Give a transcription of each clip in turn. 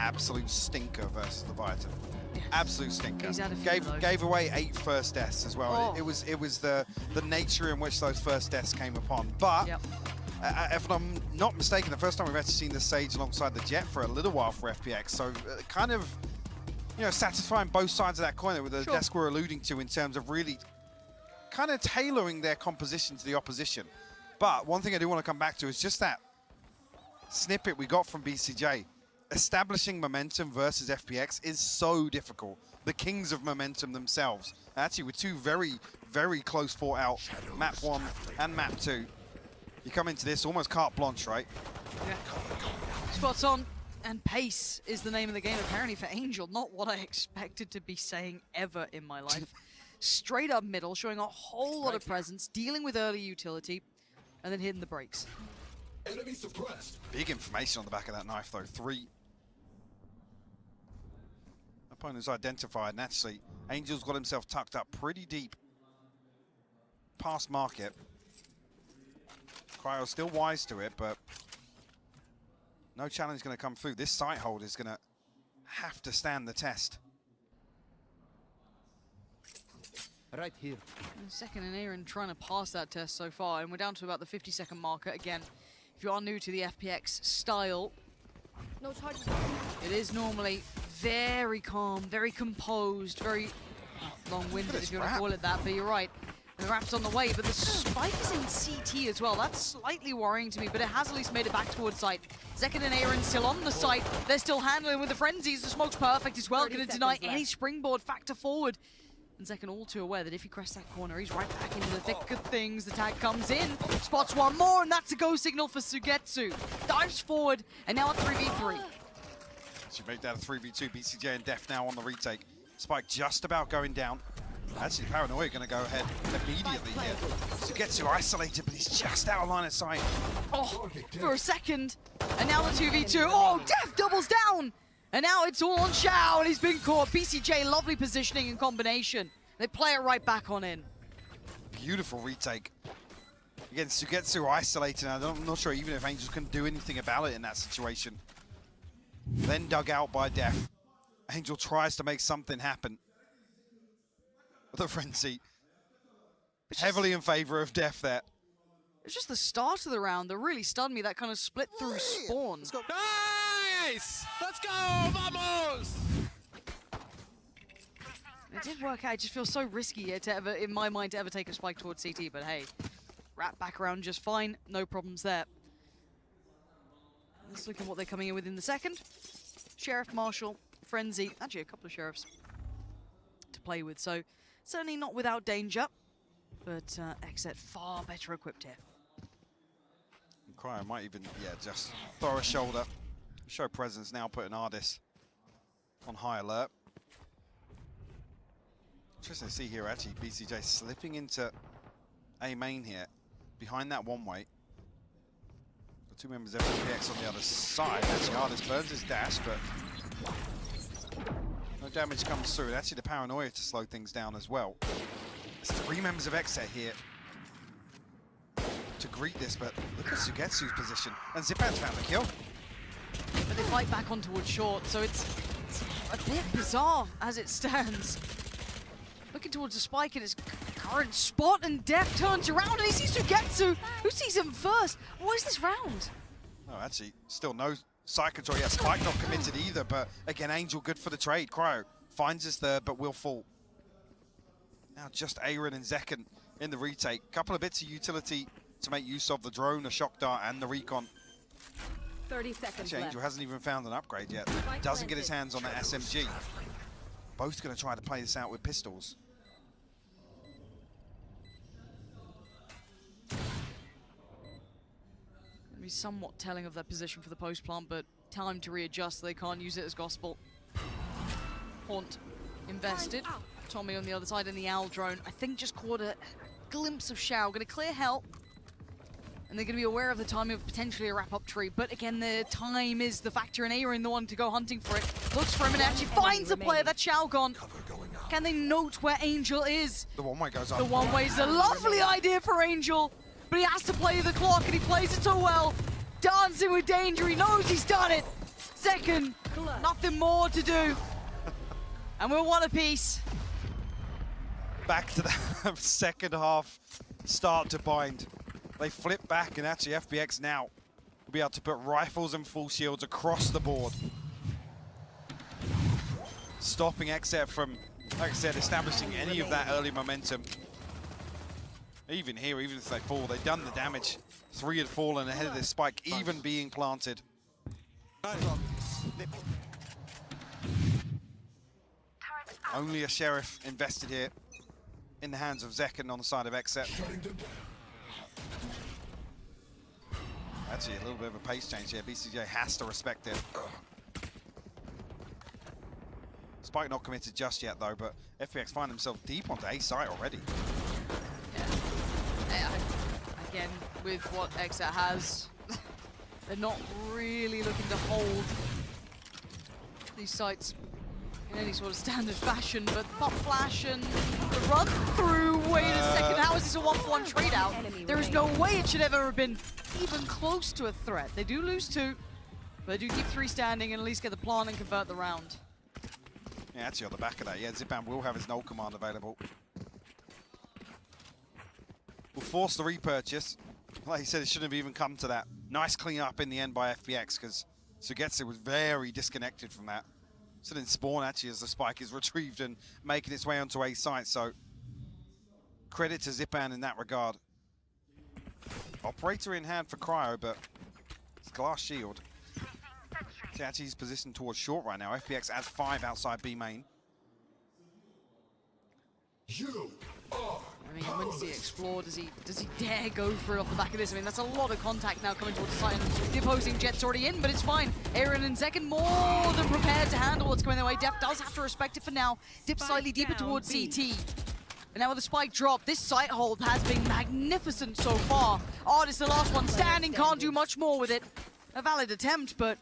absolute stinker versus Leviathan. Yes. Absolute stinker. He's had a few Gave away 8 first deaths as well. Oh. It was the nature in which those first deaths came upon. But if I'm not mistaken, the first time we've actually seen the Sage alongside the Jet for a little while for FPX. So kind of, you know, satisfying both sides of that coin with the desk we're alluding to in terms of really kind of tailoring their composition to the opposition. But one thing I do want to come back to is just that snippet we got from BCJ. Establishing momentum versus FPX is so difficult. The kings of momentum themselves. Actually, with 2 very, very close fought out, map 1 and map 2. You come into this almost carte blanche, right? Yeah. Spots on. And pace is the name of the game, apparently, for Angel. Not what I expected to be saying ever in my life. Straight up middle, showing a whole lot of presence, dealing with early utility, and then hitting the brakes. Enemy suppressed. Big information on the back of that knife, though. 3 opponents identified, and actually, Angel's got himself tucked up pretty deep past market. Cryo's still wise to it, but no challenge going to come through. This sight hold is going to have to stand the test. Right here. Second and Aaron trying to pass that test so far, and we're down to about the 50-second marker. Again, if you are new to the FPX style, No charges. it is normally very calm, very composed, very long-winded, if you want to call it that, but you're right. The wrap's on the way, but the spike is in CT as well. That's slightly worrying to me, but it has at least made it back towards site. Zekid and Aaron still on the site. They're still handling with the frenzies. The smoke's perfect as well. Going to deny any springboard factor forward. And Zekid all too aware that if he crests that corner, he's right back into the thick of things. The tag comes in, spots one more, and that's a go signal for Sugetsu. Dives forward, and now a 3v3. She made that a 3v2. BCJ and Def now on the retake. Spike just about going down. Actually, Paranoia going to go ahead immediately here. Sugetsu isolated, but he's just out of line of sight. Oh, for a second. And now the 2v2. Oh, Def doubles down. And now it's all on Xiao, and he's been caught. BCJ, lovely positioning and combination. They play it right back on in. Beautiful retake. Again, Sugetsu isolated. I'm not sure even if Angels can do anything about it in that situation. Then dug out by Def. Angel tries to make something happen. The frenzy heavily in favor of Def there. It's just the start of the round that really stunned me, that kind of split through spawn. Nice! Let's go! Vamos! It did work out. It just feels so risky to ever, in my mind, to ever take a spike towards CT, but hey, wrap back around just fine. No problems there. Let's look at what they're coming in with in the second. Sheriff, Marshall, Frenzy, actually a couple of Sheriffs to play with, so certainly not without danger, but XSET far better equipped here. Cryo might even, just throw a shoulder, show presence now, putting Ardis on high alert. Interesting to see here, actually, BCJ slipping into A main here, behind that one-way. The 2 members of FPX on the other side. Actually, Ardis burns his dash, but no damage comes through. Actually, the Paranoia to slow things down as well. There's 3 members of XSET here to greet this, but look at Sugetsu's position. And Zipan's found the kill. But they fight back on towards short, so it's a bit bizarre as it stands. Looking towards the spike in his current spot, and Def turns around and he sees Sugetsu, who sees him first. What is this round? Oh, actually, still no side control yet. Spike not committed either, but again, Angel good for the trade. Cryo finds us there, but will fall. Now just Aaron and Zekken in the retake. Couple of bits of utility to make use of the drone, a shock dart, and the recon. 30 seconds Actually, Angel left. hasn't even found an upgrade yet. Doesn't get his hands on that SMG. Both going to try to play this out with pistols. Be somewhat telling of their position for the post plant, but time to readjust. They can't use it as gospel. Haunt invested. Tommy on the other side in the owl drone. I think just caught a glimpse of Xiao. Going to clear hell. And they're going to be aware of the timing of potentially a wrap-up tree. But again, the time is the factor, and Aaron the one to go hunting for it. Looks for him and actually finds a player. That's Xiao gone. Can they note where Angel is? The one-way goes up. The one-way is a lovely idea for Angel. But he has to play the clock, and he plays it so well. Dancing with danger, he knows he's done it. second. Nothing more to do. And we're one apiece. Back to the second half start to bind. They flip back, and actually FPX now will be able to put rifles and full shields across the board. Stopping XSET from, like I said, establishing any of that early momentum. Even here, even if they fall, they've done the damage. 3 had fallen ahead of this spike, even being planted. Only a Sheriff invested here in the hands of Zekken on the side of XSET. Actually, a little bit of a pace change here. BCJ has to respect it. Spike not committed just yet, though, but FPX find themselves deep onto A site already. Yeah. Again, with what XSET has, they're not really looking to hold these sites in any sort of standard fashion, but pop flash and the run through. Wait a second, how is this a 1-for-1 trade out? There is no way it should ever have been even close to a threat. They do lose 2, but they do keep 3 standing and at least get the plant and convert the round. Yeah, actually on the back of that, yeah, Zipan will have his null command available. Will force the repurchase. Like he said, it shouldn't have even come to that. Nice clean up in the end by FPX, because Sugetsu was very disconnected from that. So then spawn actually as the spike is retrieved and making its way onto A site, so credit to Zipan in that regard. Operator in hand for Cryo, but it's glass shield. See, actually he's positioned towards short right now. FPX adds 5 outside B main. You are. I mean, when does he explore? Does he dare go for it off the back of this? I mean, that's a lot of contact now coming towards the side. The opposing Jet's already in, but it's fine. Aaron and Zekken more than prepared to handle what's coming their way. Def does have to respect it for now. Dip slightly deeper towards CT. And now with the spike drop, this site hold has been magnificent so far. Artist, the last one standing, can't do much more with it. A valid attempt, but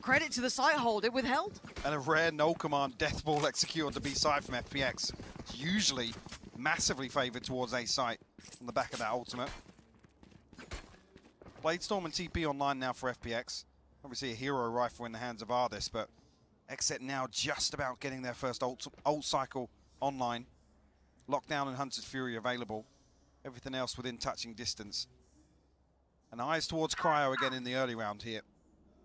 credit to the site hold, it withheld. And a rare no command death ball execute on the B side from FPX. It's usually massively favored towards A site on the back of that ultimate. Bladestorm and TP online now for FPX. Obviously a hero rifle in the hands of Ardis, but XSET now just about getting their first ult cycle online. Lockdown and Hunter's Fury available. Everything else within touching distance. And eyes towards Cryo again in the early round here.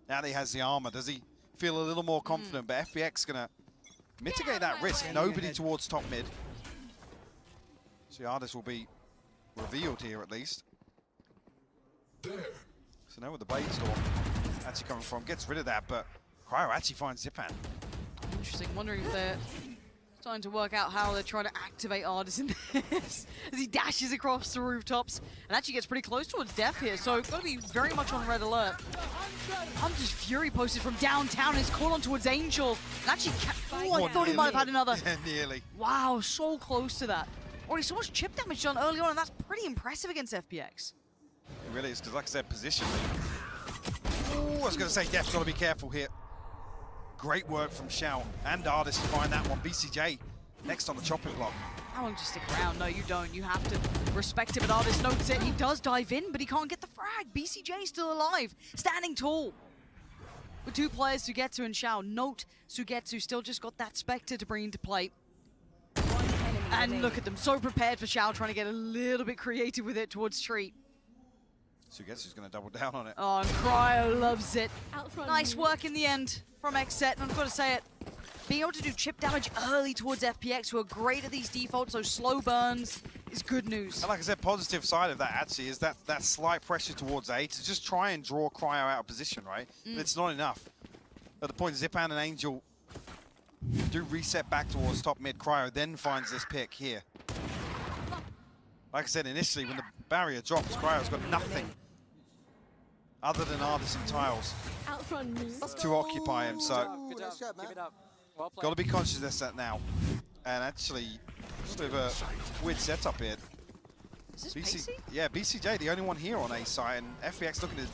Now that he has the armor, does he feel a little more confident? But FPX gonna mitigate that risk. Nobody towards top mid. So Ardis will be revealed here at least. There. So now with the Bladestorm actually coming from, gets rid of that, but Cryo actually finds Zipan. Interesting, wondering if they're starting to work out how they're trying to activate Ardis in this as he dashes across the rooftops and actually gets pretty close towards Def here, so got to be very much on red alert. Hunter's Fury posted from downtown, is caught on towards Angel, and actually, I thought he might have had another. Yeah, nearly. Wow, so close to that. Already so much chip damage done early on, and that's pretty impressive against FPX. It really is, because like I said, positionally. Oh, I was going to say Def's got to be careful here. Great work from Shao and Ardis to find that one. BCJ next on the chopping block. How long to stick around? No, you don't. You have to respect him, and Ardis notes it. He does dive in, but he can't get the frag. BCJ still alive, standing tall. With 2 players, Sugetsu and Shao. Note, Sugetsu still just got that Spectre to bring into play. And look at them, so prepared for Shao, trying to get a little bit creative with it towards Treat. Sugetsu's going to double down on it. Oh, and Cryo loves it. Nice work in the end from XSET, and I've got to say it. Being able to do chip damage early towards FPX, who are great at these defaults, those slow burns, is good news. And like I said, positive side of that actually is that slight pressure towards A to just try and draw Cryo out of position, right? But it's not enough. At the point Zipan and Angel do reset back towards top mid. Cryo then finds this pick here. Like I said initially, when the barrier drops, Cryo's got nothing other than Ardis and tiles to occupy him. So Good job. Keep it up. Well played. got to be conscious of that now. And actually, just a bit of a weird setup here. Is this Pacey? Yeah, BCJ the only one here on A side, and FPX looking to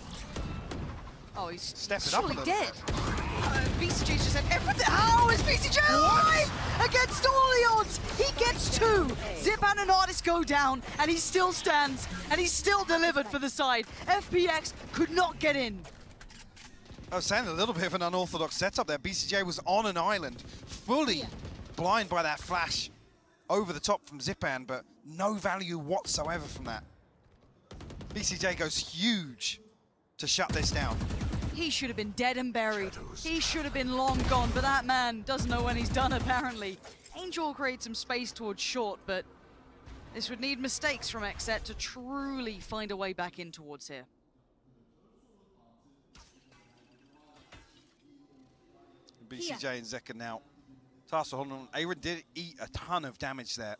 Oh, he's step it up a surely little dead. bit. BCJ just said everything. How is BCJ alive against all the odds? He gets 2. Zipan and Ardis go down, and he still stands, and he's still delivered for the side. FPX could not get in. I was saying a little bit of an unorthodox setup there. BCJ was on an island, fully blind by that flash over the top from Zipan, but no value whatsoever from that. BCJ goes huge to shut this down. He should have been dead and buried. He should have been long gone, but that man doesn't know when he's done, apparently. Angel creates some space towards short, but this would need mistakes from XSET to truly find a way back in towards here. BCJ and Zeka now. Tassel holding on. Aaron did eat a ton of damage there.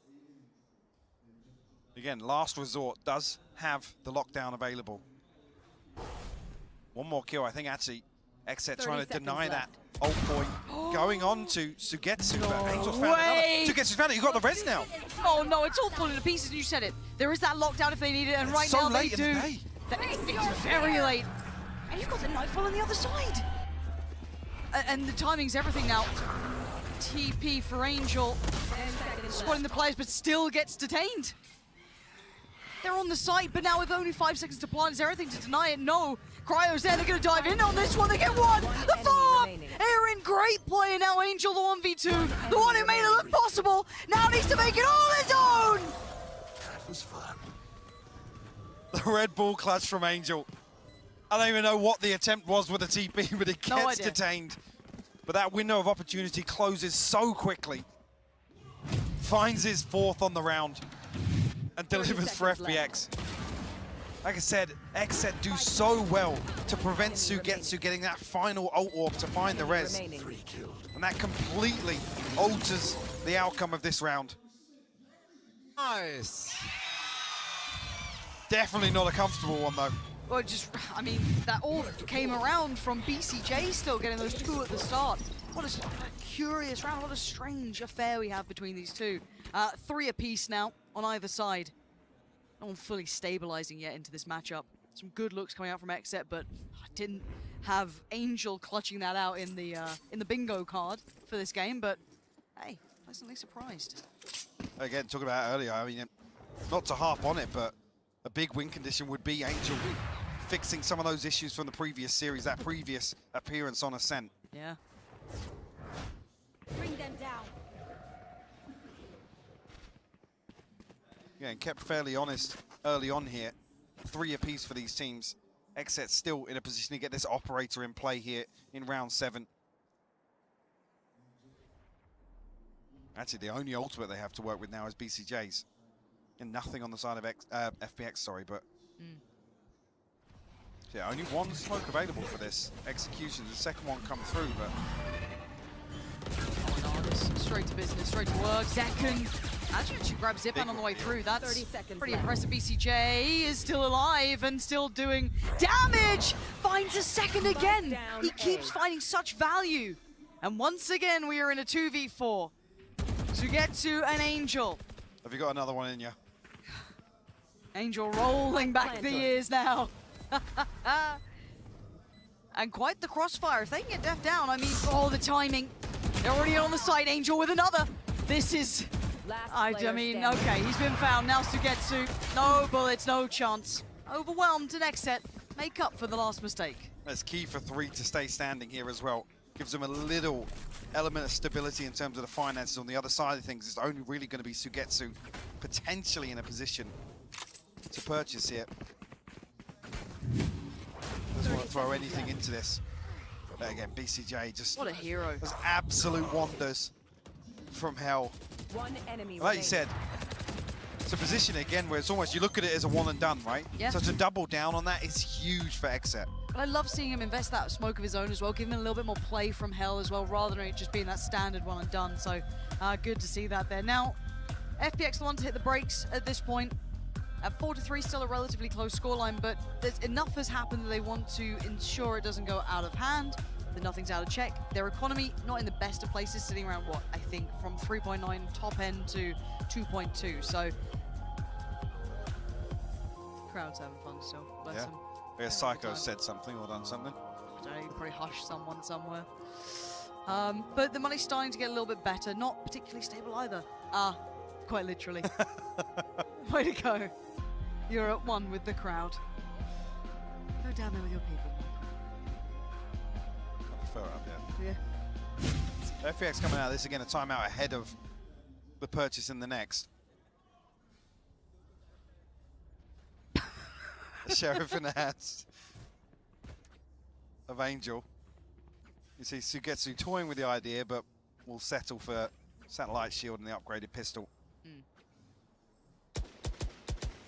Again, last resort does have the lockdown available. One more kill, I think actually XSET trying to deny that ult point. Going on to Sugetsu, but Angel's found another. Sugetsu's found it, you got the res now. Oh no, it's all falling to pieces, you said it. There is that lockdown if they need it, and right so now they late do. in the day. It's very late. And you've got the Nightfall on the other side. And the timing's everything now. TP for Angel. Spotting the players, but still gets detained. They're on the site, but now with only 5 seconds to plant, is there anything to deny it? No. Cryo's there, they're going to dive in on this one. They get one. The farm! Aaron, great play. Now Angel, the 1v2. The one who made it look possible. Now needs to make it all his own. That was fun. The Red Bull clutch from Angel. I don't even know what the attempt was with the TP, but it gets detained. But that window of opportunity closes so quickly. Finds his fourth on the round and delivers for FPX. Like I said, XSET do so well to prevent Sugetsu getting that final ult orb to find the res. And that completely alters the outcome of this round. Nice. Definitely not a comfortable one though. Well, just, I mean, that all came around from BCJ still getting those two at the start. What a curious round, what a strange affair we have between these two. 3 apiece now on either side. No one fully stabilizing yet into this matchup. Some good looks coming out from XSET, but I didn't have Angel clutching that out in the bingo card for this game, but hey, pleasantly surprised. Again, talking about earlier, I mean, not to harp on it, but a big win condition would be Angel fixing some of those issues from the previous series, that previous appearance on Ascent. Yeah. Bring them down. Yeah, and kept fairly honest early on here. 3 apiece for these teams. XSET still in a position to get this operator in play here in round 7. Actually, the only ultimate they have to work with now is BCJ's. And nothing on the side of FPX, sorry, but... Yeah, only one smoke available for this execution. The second one come through, but... Straight to business, straight to work. Second. Actually, she grabs Zipan on the way through. That's 30 seconds pretty left. impressive. BCJ is still alive and still doing damage. Finds a second again. Lockdown He keeps finding such value. And once again, we are in a 2v4. Sugetsu and Angel. Have you got another one in you? Angel rolling back the years now. And quite the crossfire. If they can get Def down, I mean, oh, the timing. They're already on the side. Angel with another. This is... I mean, okay, he's been found. Now Sugetsu. No bullets, no chance. Overwhelmed to XSET. Make up for the last mistake. That's key for 3 to stay standing here as well. Gives them a little element of stability in terms of the finances. On the other side of things, it's only really going to be Sugetsu potentially in a position to purchase here. Doesn't want to throw anything into this. But again, BCJ just... What a hero. Does absolute wonders from hell. One enemy Like you said, it's a position again where it's almost, you look at it as a one and done, right? Yeah. So to double down on that is huge for XSET. But I love seeing him invest that smoke of his own as well, give him a little bit more play from hell as well, rather than it just being that standard one and done. So good to see that there. Now, FPX the one to hit the brakes at this point. At 4-3, still a relatively close scoreline, but there's enough has happened that they want to ensure it doesn't go out of hand, that nothing's out of check. Their economy, not in the best of places, sitting around, what, I think, from 3.9 top end to 2.2, so... Crowd's having fun still, bless them. Yeah, Psycho said something or done something. I don't know, you probably hushed someone somewhere. But the money's starting to get a little bit better, not particularly stable either. Quite literally. Way to go. You're at one with the crowd. Go down there with your people. Further up, yeah. FPX coming out of this again, a timeout ahead of the purchase in the next. The Sheriff in the hands of Angel. You see Sugetsu toying with the idea, but will settle for Satellite Shield and the upgraded pistol.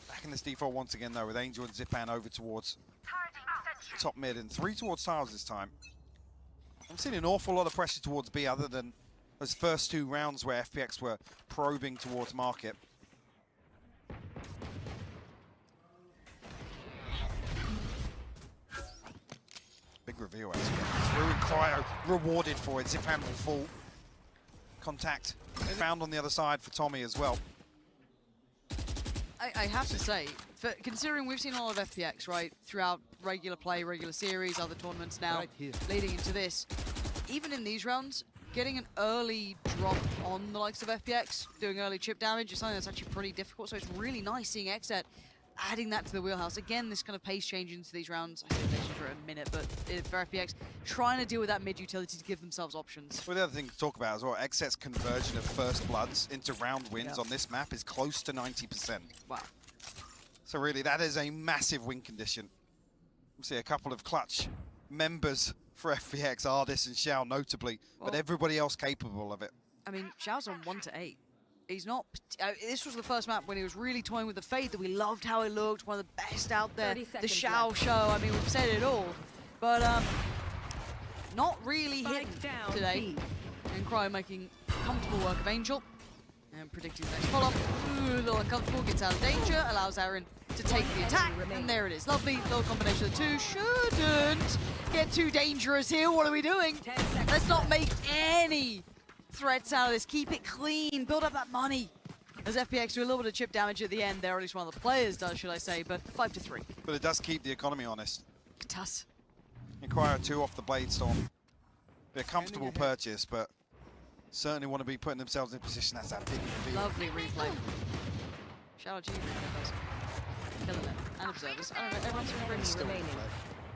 Back in this default once again though, with Angel and Zipan over towards top mid and 3 towards tiles this time. I've seen an awful lot of pressure towards B other than those first 2 rounds where FPX were probing towards market. Big reveal actually. Ruined Cryo, rewarded for it. Zipan will fall. Contact found on the other side for Tommy as well. I have to say, considering we've seen a lot of FPX, right, throughout regular play, regular series, other tournaments now, leading into this, even in these rounds, getting an early drop on the likes of FPX, doing early chip damage is something that's actually pretty difficult, so it's really nice seeing XSET adding that to the wheelhouse. Again, this kind of pace change into these rounds, I think for a minute, but for FPX, trying to deal with that mid-utility to give themselves options. Well, the other thing to talk about as well, XSET's conversion of first bloods into round wins on this map is close to 90%. Wow. So really, that is a massive win condition. We see a couple of clutch members for FPX, Ardis and Xiao notably, but everybody else capable of it. I mean, Xiao's on 1-8. He's not. This was the first map when he was really toying with the Fade that we loved how it looked, one of the best out there. The Xiao show. I mean, we've said it all, but not really hitting today. And Cryo making comfortable work of Angel and predicting the next follow-up. Ooh, a little uncomfortable, gets out of danger, allows Aaron to take the attack, and there it is. Lovely little combination of the two. Shouldn't get too dangerous here. What are we doing? Let's not make any threats out of this. Keep it clean. Build up that money. As FPX do a little bit of chip damage at the end there, or at least one of the players does, should I say, but 5-3. But it does keep the economy honest. It does. Inquire 2 off the Blade Storm. Be a comfortable purchase, but certainly want to be putting themselves in position. That's that big reveal. Lovely replay. Shout out to you, guys. Killing it. And observers. I don't know, everyone's remaining.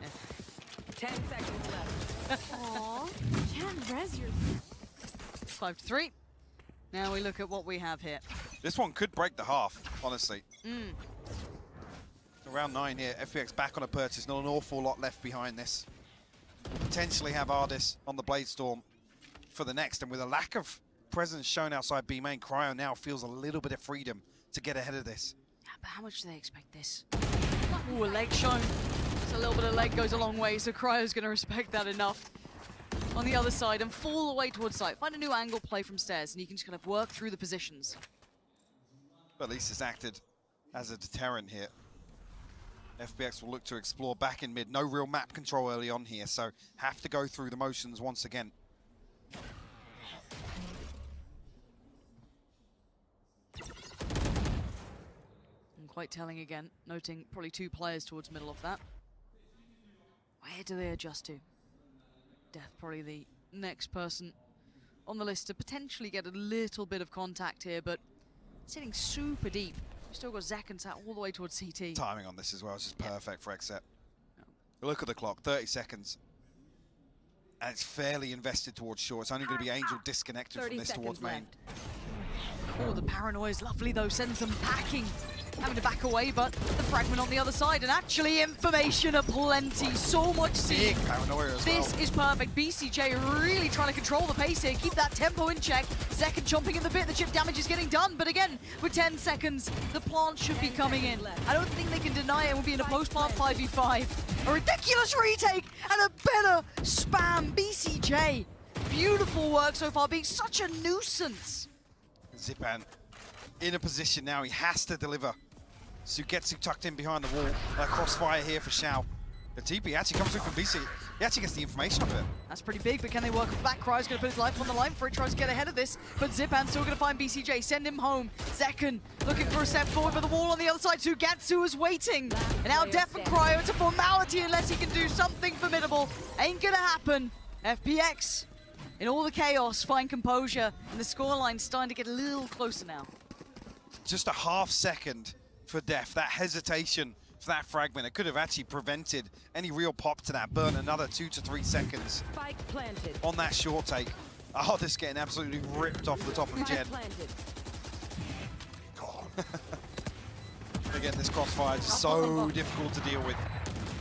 Yeah. 10 seconds left. Aww. Can't res your... 5-3. Now we look at what we have here. This one could break the half, honestly. Round 9 here, FPX back on a purchase, not an awful lot left behind this. Potentially have Ardis on the Blade Storm for the next, and with a lack of presence shown outside B main, Cryo now feels a little bit of freedom to get ahead of this. Yeah, but how much do they expect this? Ooh, a leg shown. So a little bit of leg goes a long way, so Cryo's going to respect that enough. On the other side and fall away towards site. Find a new angle, play from stairs, and you can just kind of work through the positions. But at least it's acted as a deterrent here. FPX will look to explore back in mid. No real map control early on here, so have to go through the motions once again. And quite telling again, noting probably 2 players towards middle of that. Where do they adjust to? Death probably the next person on the list to potentially get a little bit of contact here, but sitting super deep. We've still got Zach and Sat all the way towards CT. Timing on this as well is just perfect for XSET. Look at the clock, 30 seconds. And it's fairly invested towards short. It's only going to be Angel disconnected from this towards main. Oh, the paranoia is lovely though, sends them packing. Having to back away, but the fragment on the other side, and actually information aplenty. So much big paranoia as well. This is perfect. BCJ really trying to control the pace here, keep that tempo in check. Second chomping in the bit, the chip damage is getting done, but again, with 10 seconds, the plant should be coming in. I don't think they can deny it. We'll be in a post-plant 5v5. A ridiculous retake and a better spam. BCJ, beautiful work so far, being such a nuisance. Zipan in a position now, he has to deliver. Sugetsu tucked in behind the wall. Crossfire here for Xiao. The TP actually comes through from BC. He actually gets the information of it. That's pretty big, but can they work back? Cryo's going to put his life on the line for it, tries to get ahead of this, but Zipan's still going to find BCJ, send him home. Zekken looking for a step forward, but the wall on the other side, Sugetsu is waiting. And now Def and Cryo, it's a formality unless he can do something formidable. Ain't going to happen. FPX, in all the chaos, find composure, and the scoreline's starting to get a little closer now. Just a half second for Def, that hesitation for that fragment. It could have actually prevented any real pop to that burn. Another 2 to 3 seconds Spike planted. on that short take. Oh, this getting absolutely ripped off the top of Jet. Planted. Again, this crossfire is so difficult to deal with.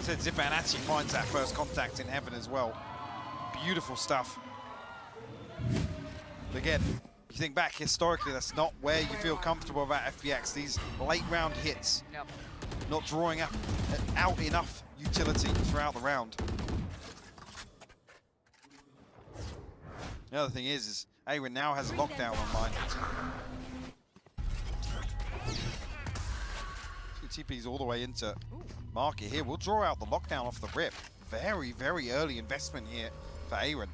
Said Zipan actually finds that first contact in heaven as well. Beautiful stuff. But again, you think back historically, that's not where you feel comfortable about FPX. These late round hits, not drawing out enough utility throughout the round. The other thing is Aaron now has a lockdown online. TP's all the way into market here. We'll draw out the lockdown off the rip. Very, very early investment here for Aaron.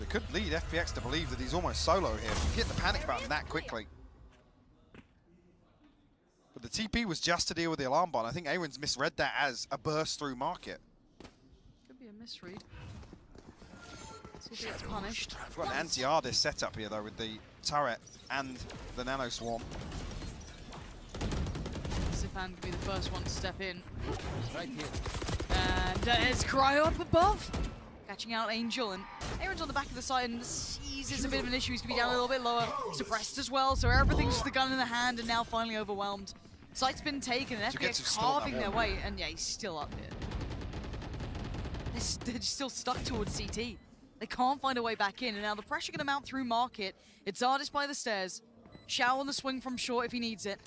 It could lead FPX to believe that he's almost solo here. You hit the panic button that quickly. But the TP was just to deal with the alarm bot. I think Aaron's misread that as a burst through market. Could be a misread. See if he gets punished. We've got an anti-Ardis setup here though with the turret and the nano swarm. Zipan could be the first one to step in. Right here. And it's Cryo up above. Catching out Angel, and Aaron's on the back of the side and sees there's a bit of an issue. He's going to be down a little bit lower. Suppressed as well, so everything's just the gun in the hand and now finally overwhelmed. Sight's been taken and FPX carving their way, and yeah, he's still up here. They're just still stuck towards CT. They can't find a way back in, and now the pressure going to mount through market. It's Ardis by the stairs. Shao on the swing from short if he needs it.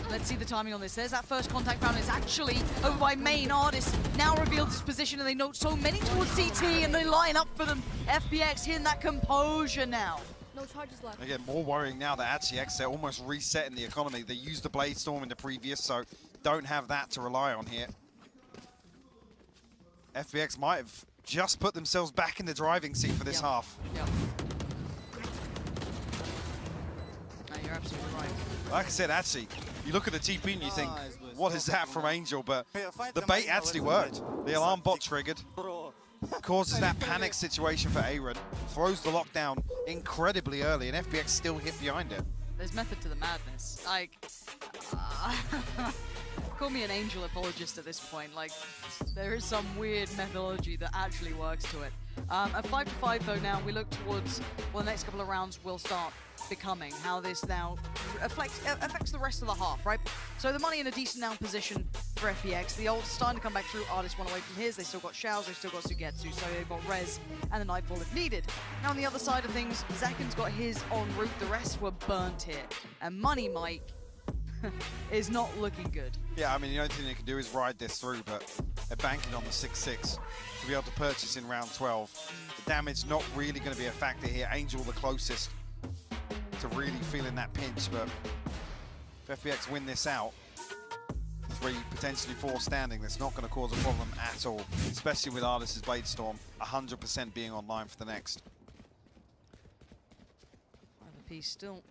Let's see the timing on this. There's that first contact round. It's actually over by main. Ardis now reveals his position, and they note so many towards CT, and they line up for them. FPX hitting that composure now. No charges left. Again, more worrying now that actually XSET almost resetting the economy. They used the Blade Storm in the previous, so don't have that to rely on here. FPX might have just put themselves back in the driving seat for this half. Yep. No, you're absolutely right. Like I said, actually, you look at the TP and you think, what is that from Angel? But the bait actually worked. The alarm bot triggered. Causes that panic situation for Aaron. Throws the lockdown incredibly early, and FPX still hit behind it. There's method to the madness. Like, call me an Angel apologist at this point. Like, there is some weird methodology that actually works to it. At 5-5 though now, we look towards, well, the next couple of rounds will start becoming, how this now affects the rest of the half, right? So the money in a decent now position for FPX. The ult starting to come back through. Ardis one away from his. They still got Shao's, they still got Sugetsu, so they've got Rez and the Nightfall if needed. Now on the other side of things, Zakin's got his en route. The rest were burnt here. And Money Mike is not looking good. Yeah, I mean, the only thing they can do is ride this through, but they're banking on the 6-6 to be able to purchase in round 12. The damage not really going to be a factor here. Angel the closest to really feeling that pinch, but if FPX win this out, 3, potentially 4 standing, that's not going to cause a problem at all, especially with Ardis' Blade Storm 100% being online for the next. The piece still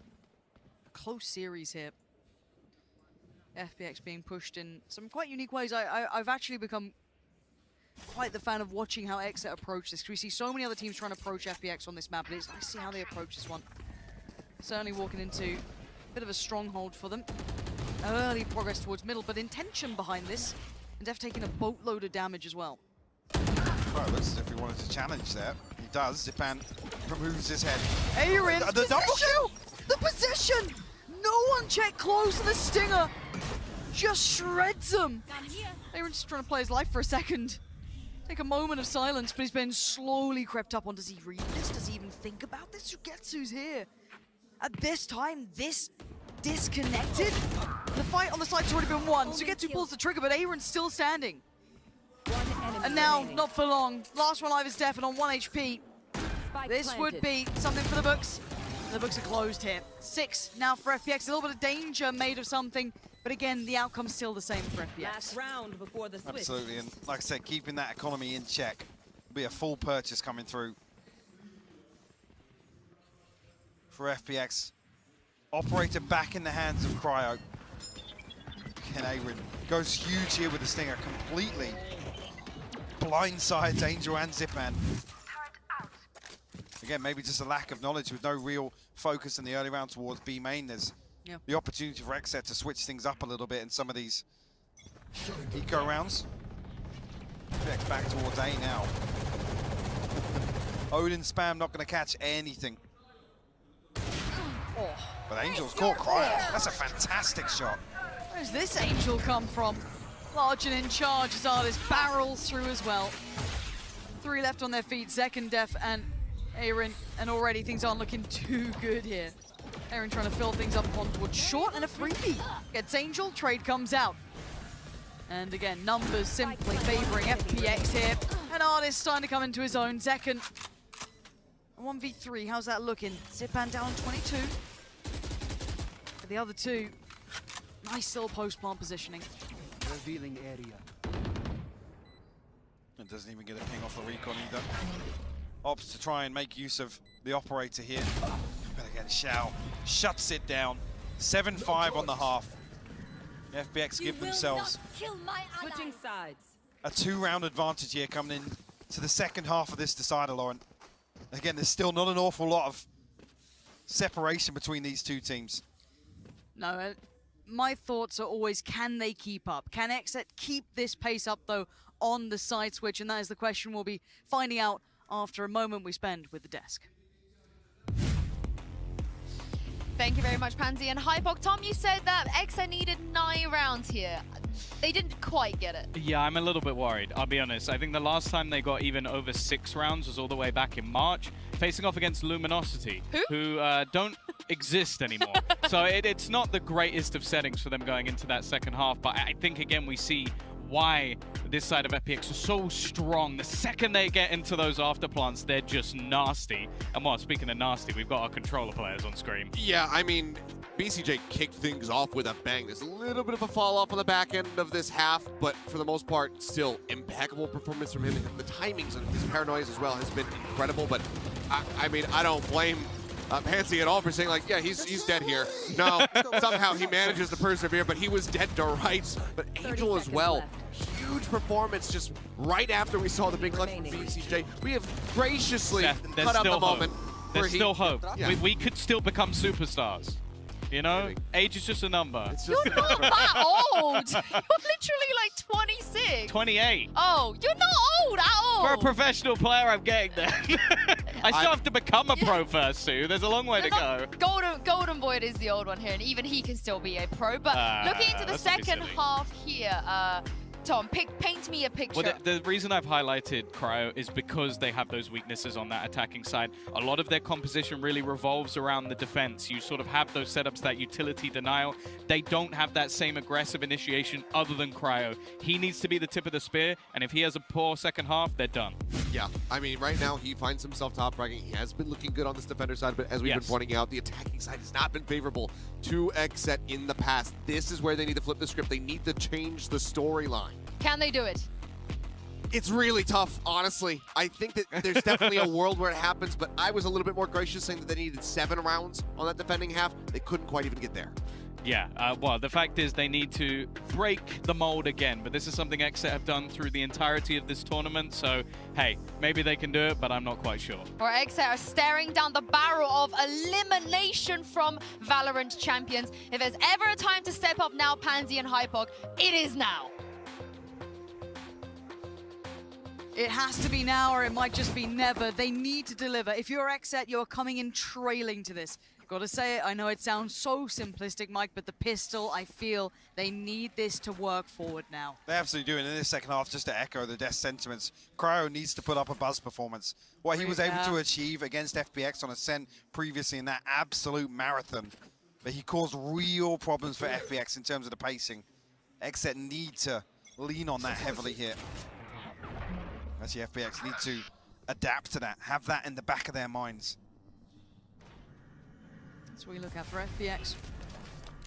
a close series here. FPX being pushed in some quite unique ways. I've actually become quite the fan of watching how XSET approach this, because we see so many other teams trying to approach FPX on this map, but it's nice to see how they approach this one. Certainly walking into a bit of a stronghold for them. Early progress towards middle, but intention behind this. And Def taking a boatload of damage as well. Well, looks as if he wanted to challenge there. He does. Zipan removes his head. Aaron's the double kill! The position! No one checked close, and the Stinger just shreds him. Aaron's just trying to play his life for a second. Take a moment of silence, but he's been slowly crept up on. Does he read this? Does he even think about this? Sugetsu's here. At this time, this disconnected? The fight on the side's already been won. Sugetsu pulls the trigger, but Aaron's still standing. And now, not for long. Last one alive is Def, and on 1 HP. This would be something for the books. The books are closed here. 6 now for FPX. A little bit of danger made of something, but again, the outcome's still the same for FPX. Last round before the switch. Absolutely, and like I said, keeping that economy in check. Will be a full purchase coming through for FPX. Operator back in the hands of Cryo. And Aaron goes huge here with the Stinger, completely blindsides Angel and Zipan. Again, maybe just a lack of knowledge with no real focus in the early round towards B main. There's the opportunity for XSET to switch things up a little bit in some of these eco rounds. FPX back towards A now. Odin spam not going to catch anything. Oh. But Angel's caught Cryo. That's a fantastic shot. Where's this Angel come from? Large and in charge as Artis barrels through as well. 3 left on their feet, Zek and Def and Aaron, and already things aren't looking too good here. Aaron trying to fill things up on towards short, and a freebie. Gets Angel, trade comes out. And again, numbers simply favoring FPX here. And Artis starting to come into his own. Zekan, 1v3, how's that looking? Zipan down 22. For the other two, nice little post-plant positioning. Revealing area. It doesn't even get a ping off the recon either. Opts to try and make use of the operator here. But again, Shao shuts it down. 7-5 on the half. FPX give themselves Switching sides. a 2-round advantage here coming in to the second half of this decider, Lauren. Again, there's still not an awful lot of separation between these two teams. No, my thoughts are always, can they keep up? Can XSET keep this pace up, though, on the side switch? And that is the question we'll be finding out after a moment we spend with the desk. Thank you very much, Pansy and Hypok. Tom, you said that XSET needed 9 rounds here. They didn't quite get it. Yeah, I'm a little bit worried, I'll be honest. I think the last time they got even over 6 rounds was all the way back in March, facing off against Luminosity, who don't exist anymore. So it's not the greatest of settings for them going into that second half, but I think, again, we see why this side of FPX is so strong. The second they get into those afterplants, they're just nasty. And well, speaking of nasty, we've got our controller players on screen. Yeah, I mean, BCJ kicked things off with a bang. There's a little bit of a fall off on the back end of this half, but for the most part, still impeccable performance from him. The timings and his paranoias as well has been incredible, but I mean, I don't blame Pansy at all for saying, like, yeah, he's dead here. No, somehow he manages to persevere, but he was dead to rights. But Angel as well, huge performance just right after we saw the big clutch from BCJ. We have graciously cut out the moment. There's still hope. Yeah. We could still become superstars. You know, age is just a number. You're not that old. You're literally like 26. 28. Oh, you're not old at all. For a professional player, I'm getting there. I still have to become a pro first, Sue. There's a long way to go. Golden Void is the old one here, and even he can still be a pro. But looking into the second half here, Tom, paint me a picture. Well, the reason I've highlighted Cryo is because they have those weaknesses on that attacking side. A lot of their composition really revolves around the defense. You sort of have those setups, that utility denial. They don't have that same aggressive initiation other than Cryo. He needs to be the tip of the spear, and if he has a poor second half, they're done. Yeah, I mean, right now he finds himself top ranking. He has been looking good on this defender side, but as we've been pointing out, the attacking side has not been favorable to XSET in the past. This is where they need to flip the script. They need to change the storyline. Can they do it? It's really tough, honestly. I think that there's definitely a world where it happens, but I was a little bit more gracious saying that they needed 7 rounds on that defending half. They couldn't quite even get there. Yeah, well, the fact is they need to break the mold again, but this is something XSET have done through the entirety of this tournament, so hey, maybe they can do it, but I'm not quite sure. Or XSET are staring down the barrel of elimination from VALORANT Champions. If there's ever a time to step up now, Pansy and Hypok, it is now. It has to be now, or it might just be never. They need to deliver. If you're XSET, you're coming in trailing to this. Gotta say it, I know it sounds so simplistic, Mike, but the pistol, I feel they need this to work forward now. They absolutely do, and in this second half, just to echo the death sentiments, Cryo needs to put up a buzz performance. What he was able to achieve against FPX on Ascent previously in that absolute marathon, but he caused real problems for FPX in terms of the pacing. XSET need to lean on that heavily here. Actually, FPX need to adapt to that, have that in the back of their minds. That's what we look at for FPX.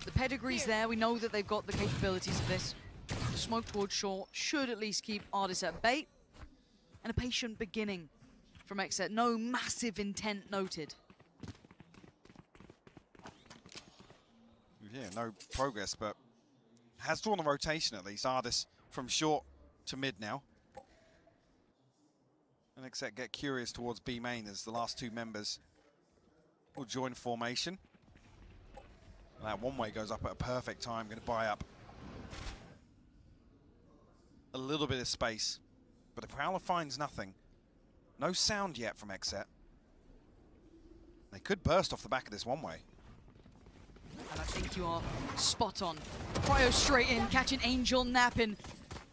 The pedigree's there, we know that they've got the capabilities of this. The smoke towards short should at least keep Artis at bay. And a patient beginning from XSET. No massive intent noted. Yeah, no progress, but has drawn a rotation at least. Artis from short to mid now. And XSET get curious towards B main as the last 2 members will join formation. That one-way goes up at a perfect time, going to buy up a little bit of space. But the Prowler finds nothing. No sound yet from XSET. They could burst off the back of this one-way. And I think you are spot on. Cryo straight in, catching Angel napping.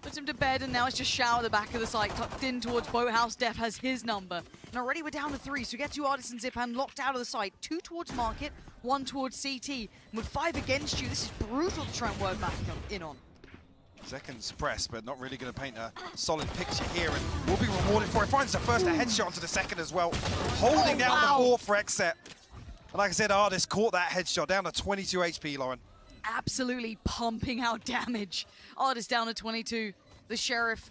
Puts him to bed, and now it's just Shao at the back of the site, tucked in towards Boathouse. Def has his number. And already we're down to 3, so we get 2 Artists and Zipan locked out of the site. 2 towards Market, 1 towards CT. And with 5 against you, this is brutal to try and work back in on. Second's press, but not really going to paint a solid picture here, and will be rewarded for it. Finds the first, a headshot onto the second as well. Holding down the fourth for XSET. And like I said, Artist caught that headshot, down to 22 HP, Lauren. Absolutely pumping out damage. Artist down to 22. The Sheriff.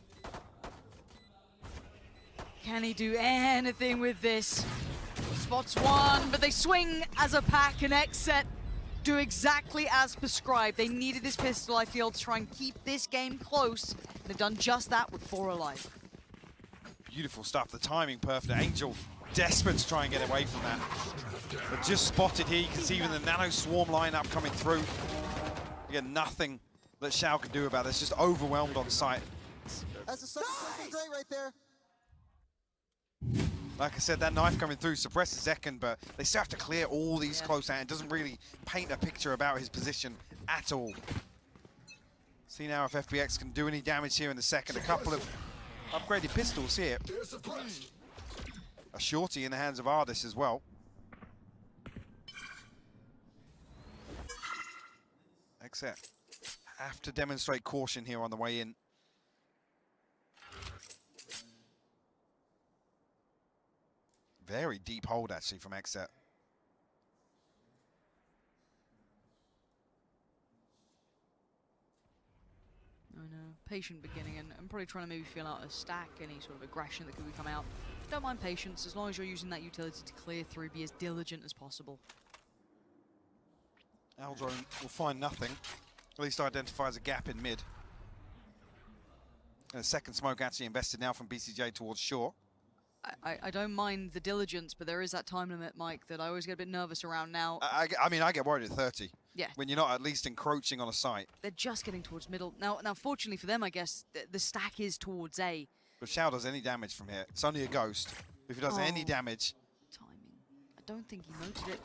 Can he do anything with this? Spots one, but they swing as a pack, and XSET do exactly as prescribed. They needed this pistol, I feel, to try and keep this game close. They've done just that with 4 alive. Beautiful stuff. The timing perfect. Angel desperate to try and get away from that. But just spotted here. You can see even the Nano Swarm lineup coming through. Again, nothing that Shao can do about this. Just overwhelmed on site. That's a something great right there. Like I said, that knife coming through suppresses Zekken, but they still have to clear all these close out. It doesn't really paint a picture about his position at all. See now if FPX can do any damage here in the second. A couple of upgraded pistols here. A shorty in the hands of Ardis as well. XSET have to demonstrate caution here on the way in. Very deep hold, actually, from XSET. I know, patient beginning, and I'm probably trying to maybe feel out a stack, any sort of aggression that could come out. Don't mind patience, as long as you're using that utility to clear through, be as diligent as possible. Aldrone will find nothing. At least identifies a gap in mid. And a second smoke actually invested now from BCJ towards shore. I don't mind the diligence, but there is that time limit, Mike, that I always get a bit nervous around now. I mean, I get worried at 30. Yeah. When you're not at least encroaching on a site. They're just getting towards middle. Now, fortunately for them, I guess, the stack is towards A. But if Shao does any damage from here, it's only a ghost. If he does any damage... Timing. I don't think he noted it.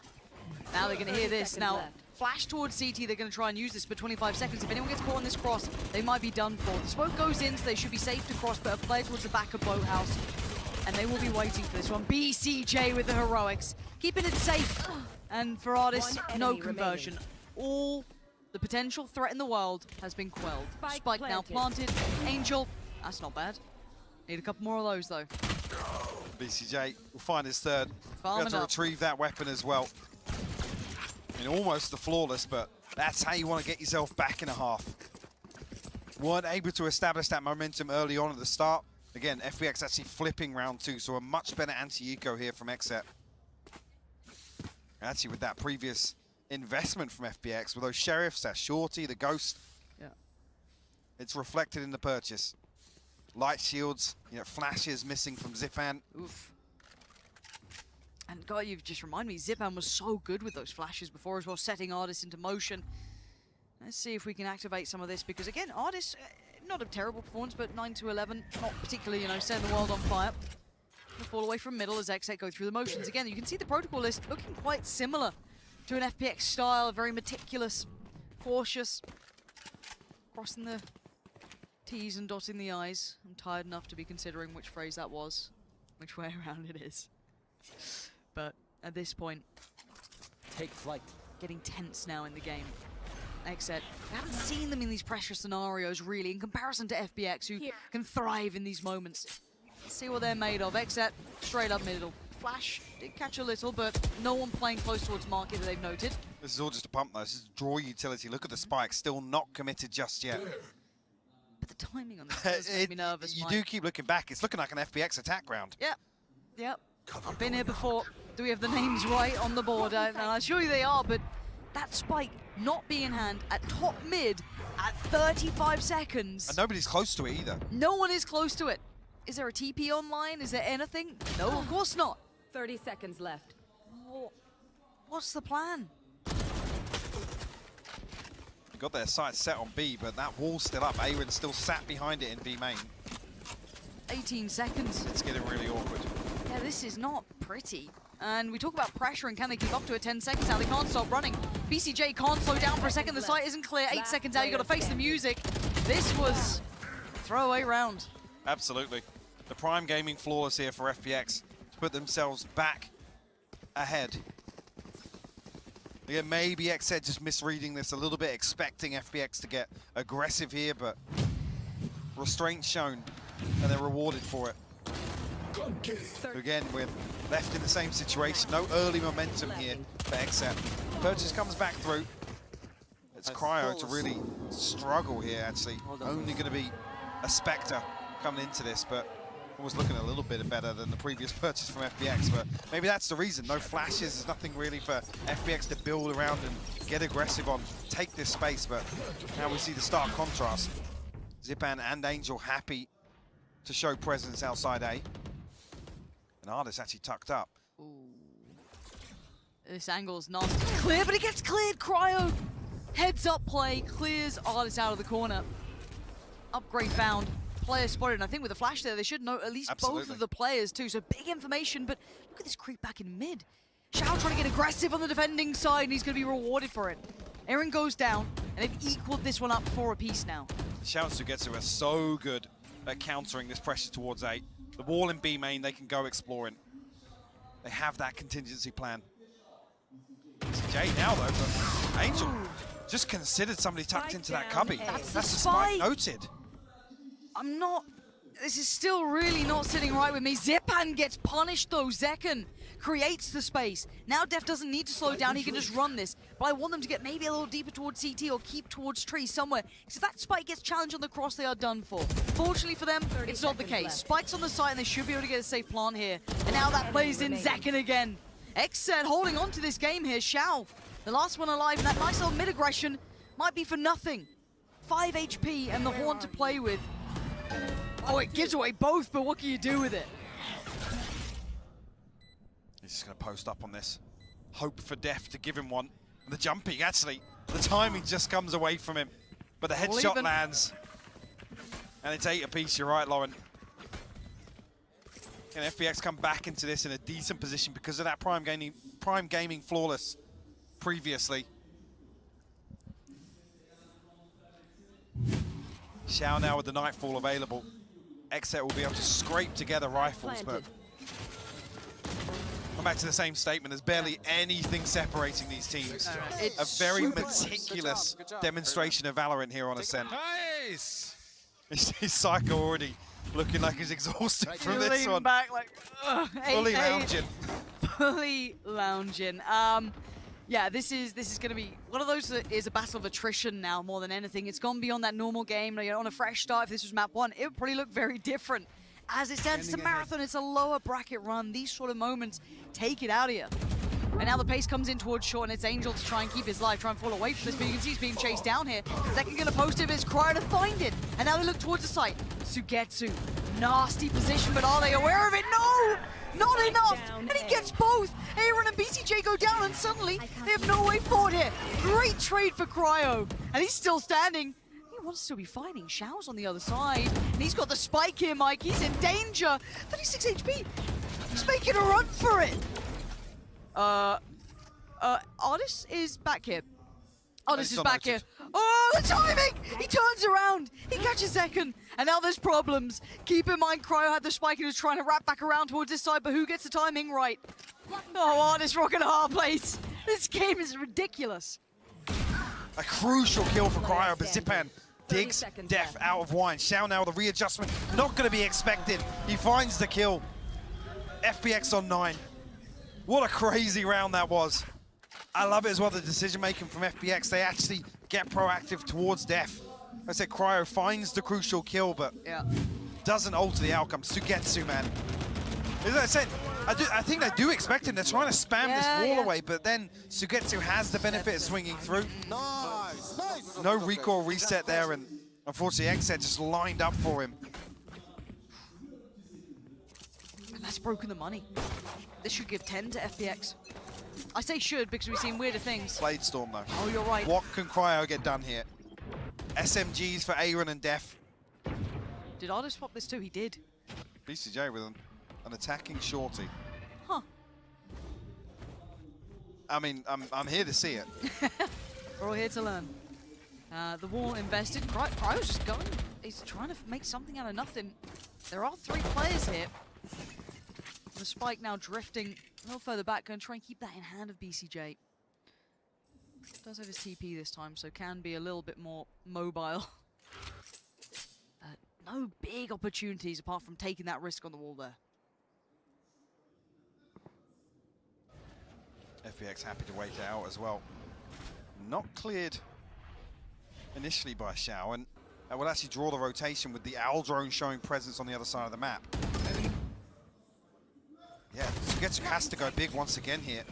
Now they're going to hear this. Now, flash towards CT, they're going to try and use this for 25 seconds. If anyone gets caught on this cross, they might be done for. The smoke goes in, so they should be safe to cross, but a play towards the back of Boathouse. And they will be waiting for this one. BCJ with the heroics, keeping it safe. And for Ardis, no conversion. All the potential threat in the world has been quelled. Spike now planted. Angel, that's not bad. Need a couple more of those, though. BCJ will find his third. Farming Got to retrieve that weapon as well. I mean, almost the flawless, but that's how you want to get yourself back in a half. Weren't able to establish that momentum early on at the start. Again, FPX actually flipping round 2, so a much better anti-eco here from XSET. Actually, with that previous investment from FPX, with those sheriffs, that shorty, the ghost, it's reflected in the purchase. Light shields, flashes missing from Zipan. Oof. And God, you've just reminded me, Zipan was so good with those flashes before as well, setting Ardis into motion. Let's see if we can activate some of this, because again, Ardis, not a terrible performance, but 9 to 11, not particularly, setting the world on fire. The fall away from middle as XSET go through the motions. Again, you can see the protocol list looking quite similar to an FPX style, very meticulous, cautious, crossing the T's and dotting the I's. I'm tired enough to be considering which phrase that was, which way around it is. But at this point, Take flight. Getting tense now in the game. XSET, we haven't seen them in these pressure scenarios, really, in comparison to FPX, who can thrive in these moments. Let's see what they're made of. XSET, straight up middle. Flash did catch a little, but no one playing close towards market that they've noted. This is all just a pump, though. This is draw utility. Look at the spike, still not committed just yet. But the timing on this does make me nervous, You Mike. do keep looking back. It's looking like an FPX attack round. Yep. I've been here before. Do we have the names right on the board? And I assure you they are, but that spike not being in hand at top mid at 35 seconds. And nobody's close to it either. No one is close to it. Is there a TP online? Is there anything? No, of course not. 30 seconds left. What's the plan? got their sights set on B, but that wall's still up. Aaron's still sat behind it in B main. 18 seconds. It's getting really awkward. Yeah, this is not pretty. And we talk about pressure and can they keep up to it. 10 seconds now, they can't stop running. BCJ can't slow down for a second. The site isn't clear. 8 seconds out, you got to face the music. This was a throwaway round. Absolutely. The prime gaming flawless here for FPX to put themselves back ahead. Again, maybe XSET just misreading this a little bit, expecting FPX to get aggressive here, but restraint shown, and they're rewarded for it. Again, we're left in the same situation. No early momentum here for XSET. Purchase comes back through. It's Cryo to really struggle here, actually. Only going to be a Spectre coming into this, but was looking a little bit better than the previous purchase from FPX, but maybe that's the reason. No flashes, there's nothing really for FPX to build around and get aggressive on, take this space, but now we see the stark contrast. Zipan and Angel happy to show presence outside A. And Ardis actually tucked up. Ooh. This angle's not clear, but it gets cleared. Cryo, heads up play, clears Ardis out of the corner. Upgrade found. Player spotted, and I think with the flash there, they should know at least both of the players too. So big information, but look at this creep back in mid. Shao trying to get aggressive on the defending side, and he's going to be rewarded for it. Aaron goes down, and they've equaled this one up 4 apiece now. Shao and Sugetsu are so good at countering this pressure towards A. The wall in B main, they can go exploring. They have that contingency plan. It's Jay now though, but Angel just considered somebody tucked into that cubby. That's the spike noted. This is still really not sitting right with me. Zipan gets punished though. Zekken creates the space. Now Def doesn't need to slow down, he can just run this. But I want them to get maybe a little deeper towards CT or keep towards tree somewhere. Because if that spike gets challenged on the cross, they are done for. Fortunately for them, it's not the case. Spike's on the side and they should be able to get a safe plant here. And now that plays in Zekken again. XSET holding on to this game here. Shao, the last one alive, and that nice little mid-aggression might be for nothing. 5 HP and the Horn to play with. Oh, it gives away both, but what can you do with it? He's just going to post up on this. Hope for Def to give him one. And the jumping, actually, the timing just comes away from him. But the headshot lands. And it's 8 apiece, you're right, Lauren. And FPX come back into this in a decent position because of that prime gaming flawless previously. Shao now with the Nightfall available. XSET will be able to scrape together rifles, but I'm back to the same statement. There's barely anything separating these teams. It's a very meticulous demonstration of Valorant here on Ascent. Nice! He's Psycho already looking like he's exhausted from this one. Back like, fully lounging. Fully lounging. Yeah, this is going to be one of those that is a battle of attrition now more than anything. It's gone beyond that normal game. You know, on a fresh start, if this was map 1, it would probably look very different. As it stands, it's a marathon, it's a lower bracket run. These sort of moments take it out of you. And now the pace comes in towards short, and it's Angel to try and keep his life, try and fall away from this, but you can see he's being chased down here. Zekken gonna post it, but it's Cryo to find it. And now they look towards the site. Sugetsu, nasty position, but are they aware of it? No! Not enough! And he gets both! Aaron and BCJ go down, and suddenly they have no way forward here. Great trade for Cryo, and he's still standing. He wants to be fighting. Shao's on the other side, and he's got the spike here, Mike. He's in danger. 36 HP. He's making a run for it. Ardis is back here. Ardis is back here. Oh, the timing! He turns around. He catches Zekken. And now there's problems. Keep in mind, Cryo had the spike and was trying to wrap back around towards this side, but who gets the timing right? Oh, Ardis rocking a hard place. This game is ridiculous. A crucial kill for Cryo, but Zipan digs Def out of wine. Shao now, the readjustment, not going to be expected. He finds the kill. FPX on 9. What a crazy round that was. I love it as well, the decision-making from FPX. They actually get proactive towards Def. I said Cryo finds the crucial kill, but doesn't alter the outcome. Sugetsu, man. As I said, I think they do expect him. They're trying to spam this wall away, but then Sugetsu has the benefit of swinging through. Nice, nice. No recoil reset there, and unfortunately XSET just lined up for him. And that's broken the money. This should give 10 to FPX. I say should because we've seen weirder things. Blade Storm, though. Oh, you're right. What can Cryo get done here? SMGs for Aaron and Def. Did Artist pop this too? He did. BCJ with an attacking shorty. Huh. I mean, I'm here to see it. We're all here to learn. The wall invested. Cryo's just going. He's trying to make something out of nothing. There are 3 players here. The spike now drifting a little further back. Going to try and keep that in hand of BCJ. Does have his TP this time, so can be a little bit more mobile. No big opportunities apart from taking that risk on the wall there. FPX happy to wait it out as well. Not cleared initially by Xiao, and that will actually draw the rotation with the Owl drone showing presence on the other side of the map. Yeah, Sugetsu has to go big once again here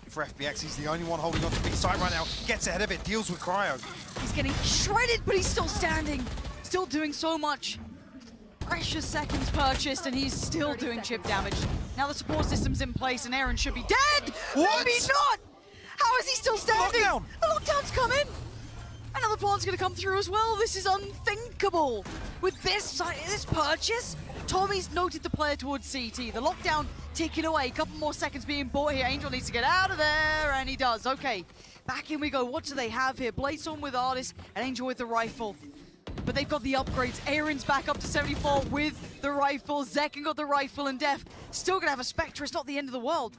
for FPX. He's the only one holding on to B side right now. Gets ahead of it, deals with Cryo. He's getting shredded, but he's still standing. Still doing so much. Precious seconds purchased, and he's still doing chip damage. Now the support system's in place, and Aaron should be dead! What? Maybe not! How is he still standing? Lockdown! The lockdown's coming! Another plant's gonna come through as well. This is unthinkable. With this purchase, Tommy's noted the player towards CT. The lockdown ticking away. A couple more seconds being bought here. Angel needs to get out of there, and he does. Okay, back in we go. What do they have here? Bladestorm with Artist, and Angel with the rifle. But they've got the upgrades. Aaron's back up to 74 with the rifle. Zekken got the rifle, and Def still gonna have a Spectre. It's not the end of the world.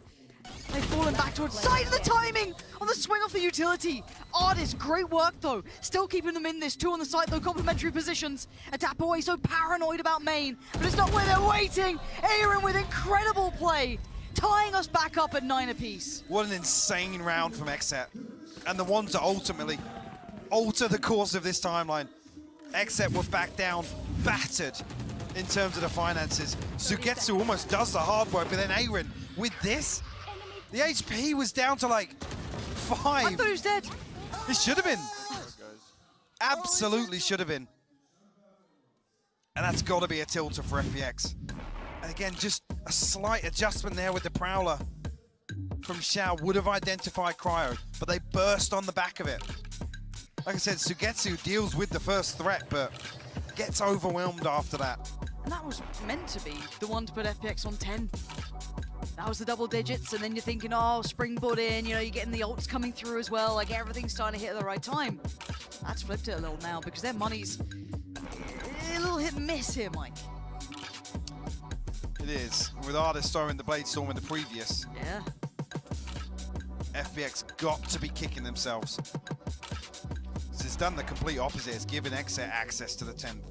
They've fallen back towards side of the timing on the swing off the utility. Artist, great work though. Still keeping them in this. 2 on the site though, complementary positions. A tap away, so paranoid about main, but it's not where they're waiting. Aaron with incredible play, tying us back up at 9 apiece. What an insane round from XSET. And the ones that ultimately alter the course of this timeline. XSET were back down, battered in terms of the finances. Sugetsu almost does the hard work, but then Aaron with this, the HP was down to like 5. I thought he was dead. It should have been. Absolutely should have been. And that's got to be a tilter for FPX. And again, just a slight adjustment there with the Prowler from Xiao would have identified Cryo, but they burst on the back of it. Like I said, Sugetsu deals with the first threat, but gets overwhelmed after that. And that was meant to be the one to put FPX on 10. That was the double digits, and then you're thinking, oh, springboard in, you know, you're getting the ults coming through as well, like everything's starting to hit at the right time. That's flipped it a little now, because their money's a little hit and miss here, Mike. It is. With Artist throwing the Bladestorm in the previous, Yeah. FPX got to be kicking themselves. It's done the complete opposite. It's given XSET access to the 10.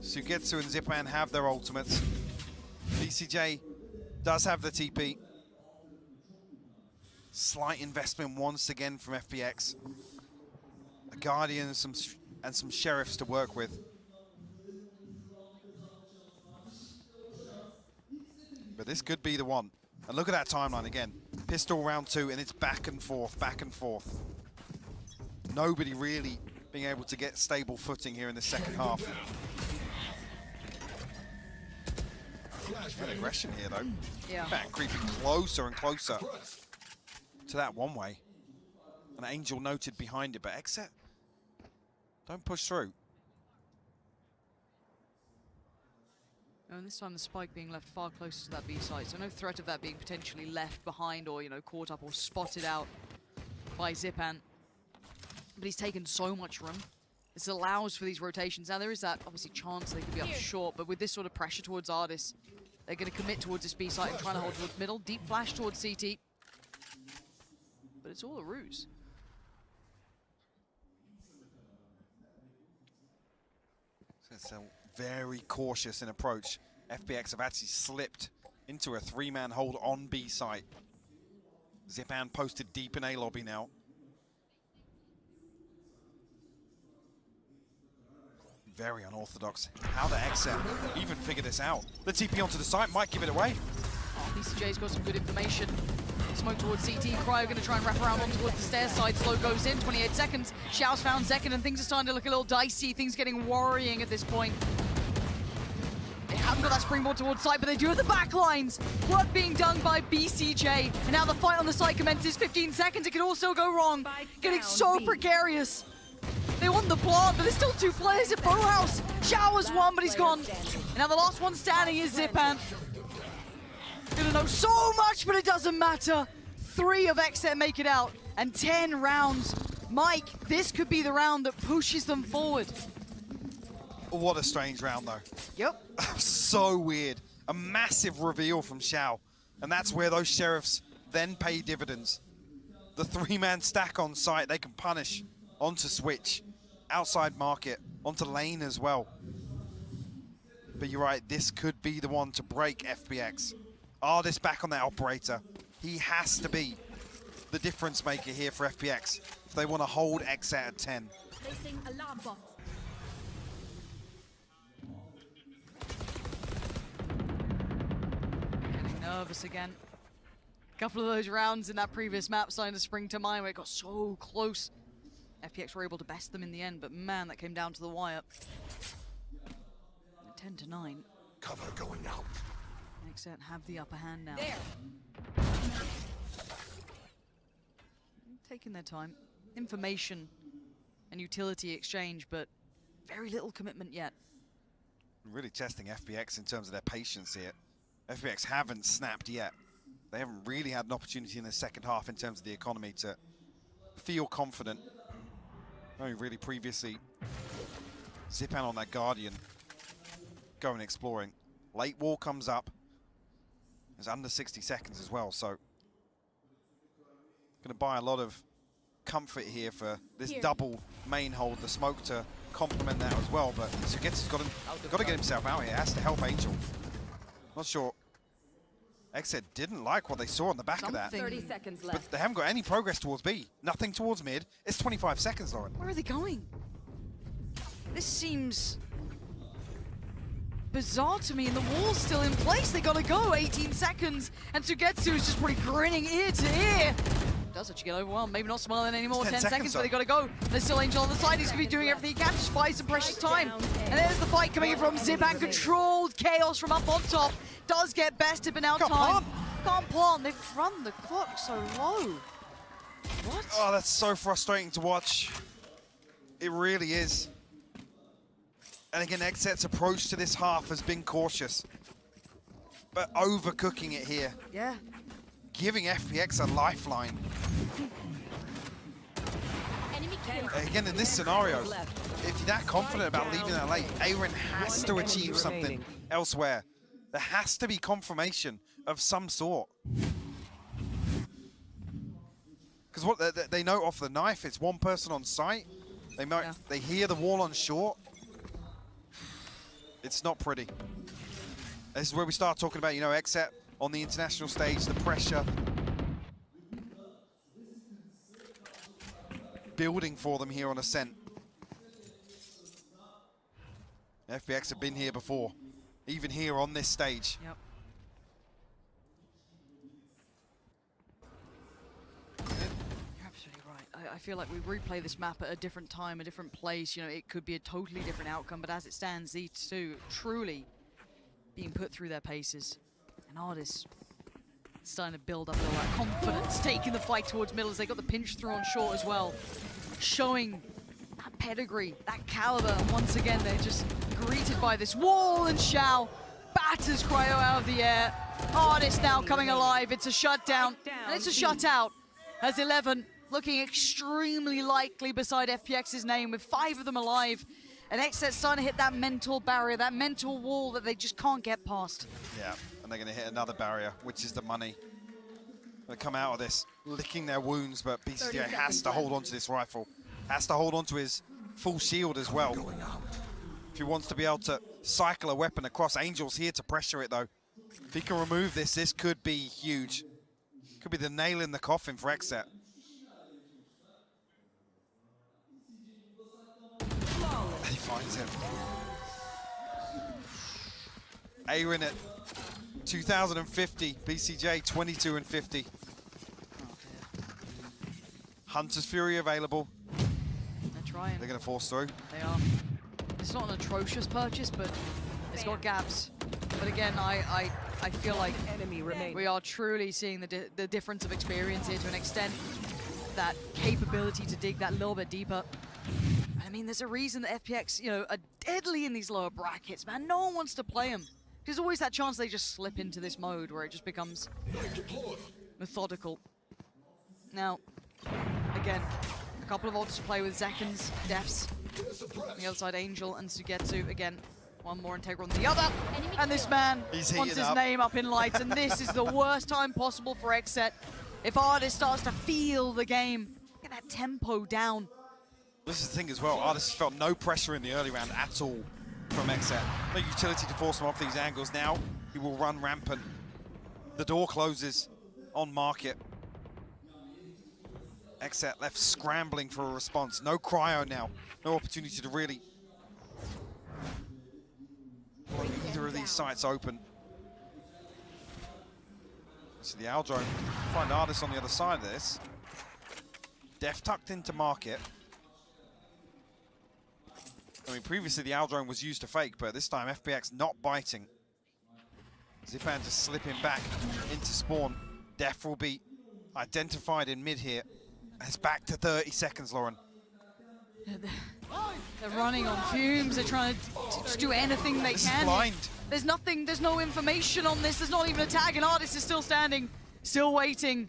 Sugetsu and Zipan have their ultimates. BCJ does have the TP. Slight investment once again from FPX. A Guardian and some Sheriffs to work with. But this could be the one. And look at that timeline again. Pistol round 2, and it's back and forth, back and forth. Nobody really being able to get stable footing here in the second half. Good aggression here, though. Yeah. Back creeping closer and closer to that one way. An Angel noted behind it, but XSET don't push through. Oh, and this time the spike being left far closer to that B site, so no threat of that being potentially left behind or, you know, caught up or spotted out by Zipan. But he's taken so much room. This allows for these rotations. Now there is that, obviously, chance they could be up short, but with this sort of pressure towards Artis, they're going to commit towards this B site and trying to hold towards middle. Deep flash towards CT. But it's all a ruse. So very cautious in approach. FPX have actually slipped into a 3-man hold on B site. Zipan posted deep in A lobby now. Very unorthodox. How the XSET even figure this out? The TP onto the site might give it away. Oh, BCJ's got some good information. Smoke towards CT. Cryo going to try and wrap around on towards the stairs side. Slow goes in, 28 seconds. Xiao's found Zekken, and things are starting to look a little dicey. Things getting worrying at this point. They have haven't got that springboard towards side, but they do have the back lines. Work being done by BCJ. And now the fight on the side commences. 15 seconds, it could also go wrong. Getting so precarious. They want the plant, but there's still 2 players at Bowhouse. Shower's one, but he's gone. And now the last one standing is Zipan. Gonna know so much, but it doesn't matter. 3 of XSET make it out, and 10 rounds. Mike, this could be the round that pushes them forward. What a strange round, though. Yep. So weird. A massive reveal from Xiao, and that's where those sheriffs then pay dividends. The 3-man stack on site, they can punish onto Switch, outside market, onto lane as well. But you're right, this could be the one to break FPX. Artist back on that operator. He has to be the difference maker here for FPX if they want to hold XSET at 10. Placing alarm bot. Getting nervous again. A couple of those rounds in that previous map starting to spring to mind where it got so close. FPX were able to best them in the end, but man, that came down to the wire. 10-9. Cover going out. XSET have the upper hand now. There. Taking their time. Information and utility exchange, but very little commitment yet. Really testing FPX in terms of their patience here. FPX haven't snapped yet. They haven't really had an opportunity in the second half in terms of the economy to feel confident. Only really previously Zipan on that Guardian going exploring. Late wall comes up. It's under 60 seconds as well, so going to buy a lot of comfort here for this double main hold, the smoke to complement that as well, but Sugetsu's got to get himself out here, has to help Angel. Not sure. XSET didn't like what they saw on the back of that. 30 seconds left. But they haven't got any progress towards B. Nothing towards mid. It's 25 seconds, Lauren. Where are they going? This seems bizarre to me, and the wall's still in place. They gotta go, 18 seconds, and Sugetsu is just pretty grinning ear to ear. Does actually get overwhelmed, maybe not smiling anymore. 10 seconds, but they gotta go. There's still Angel on the side. He's gonna be doing everything he can to buy some precious time. And there's the fight coming in from Zipan. Controlled chaos from up on top. Does get bested, but now time. Can't plant. They've run the clock so low. What? Oh, that's so frustrating to watch. It really is. And again, XSET's approach to this half has been cautious, but overcooking it here. Yeah. Giving FPX a lifeline. Again, in this scenario, if you're that confident about leaving that late, Aaron has to achieve something elsewhere. There has to be confirmation of some sort. Because what they know off the knife, it's one person on site. They hear the wall on short. It's not pretty. This is where we start talking about, you know, XSET on the international stage, the pressure building for them here on Ascent. FPX have been here before, even here on this stage. Yep. You're absolutely right. I feel like we replay this map at a different time, a different place. You know, it could be a totally different outcome, but as it stands, these two truly being put through their paces. And Artist starting to build up all that confidence, taking the fight towards middle as they got the pinch through on short as well. Showing that pedigree, that caliber, and once again they're just greeted by this wall, and Xiao batters Cryo out of the air. Artist now coming alive, it's a shutdown, and it's a shutout as 11 looking extremely likely beside FPX's name with 5 of them alive. And XSET starting to hit that mental barrier, that mental wall that they just can't get past. Yeah, and they're going to hit another barrier, which is the money. They come out of this licking their wounds, but BCJ has to hold on to this rifle. Has to hold on to his full shield as well. If he wants to be able to cycle a weapon across. Angel's here to pressure it, though. If he can remove this, this could be huge. Could be the nail in the coffin for XSET. And he finds him. Aaron at 2,050, BCJ 22 and 50. Hunter's Fury available. They're trying. They're going to force through. They are. It's not an atrocious purchase, but it's got gaps. But again, I feel like we are truly seeing the difference of experience here to an extent. That capability to dig that little bit deeper. I mean, there's a reason that FPX, you know, are deadly in these lower brackets, man. No one wants to play them. There's always that chance they just slip into this mode where it just becomes methodical. Now, again, a couple of ults to play with Zekans, Defs. On the other side, Angel and Sugetsu. Again, one more integral than the other. And this man wants his name up in lights, and this is the worst time possible for XSET. If Artist starts to feel the game, get that tempo down. This is the thing as well, Artist felt no pressure in the early round at all from XSET. No utility to force him off these angles. Now he will run rampant. The door closes on Market. XSET left scrambling for a response. No cryo now. No opportunity to really want either of these sites open. So the Aldrone find Artist on the other side of this. Def tucked into Market. I mean, previously the Aldrone was used to fake, but this time FPX not biting. Zipan just slipping back into spawn. Def will be identified in mid here. It's back to 30 seconds, Lauren. They're running on fumes. They're trying to just do anything they can. Blind. There's nothing, there's no information on this. There's not even a tag, and Artist is still standing, still waiting.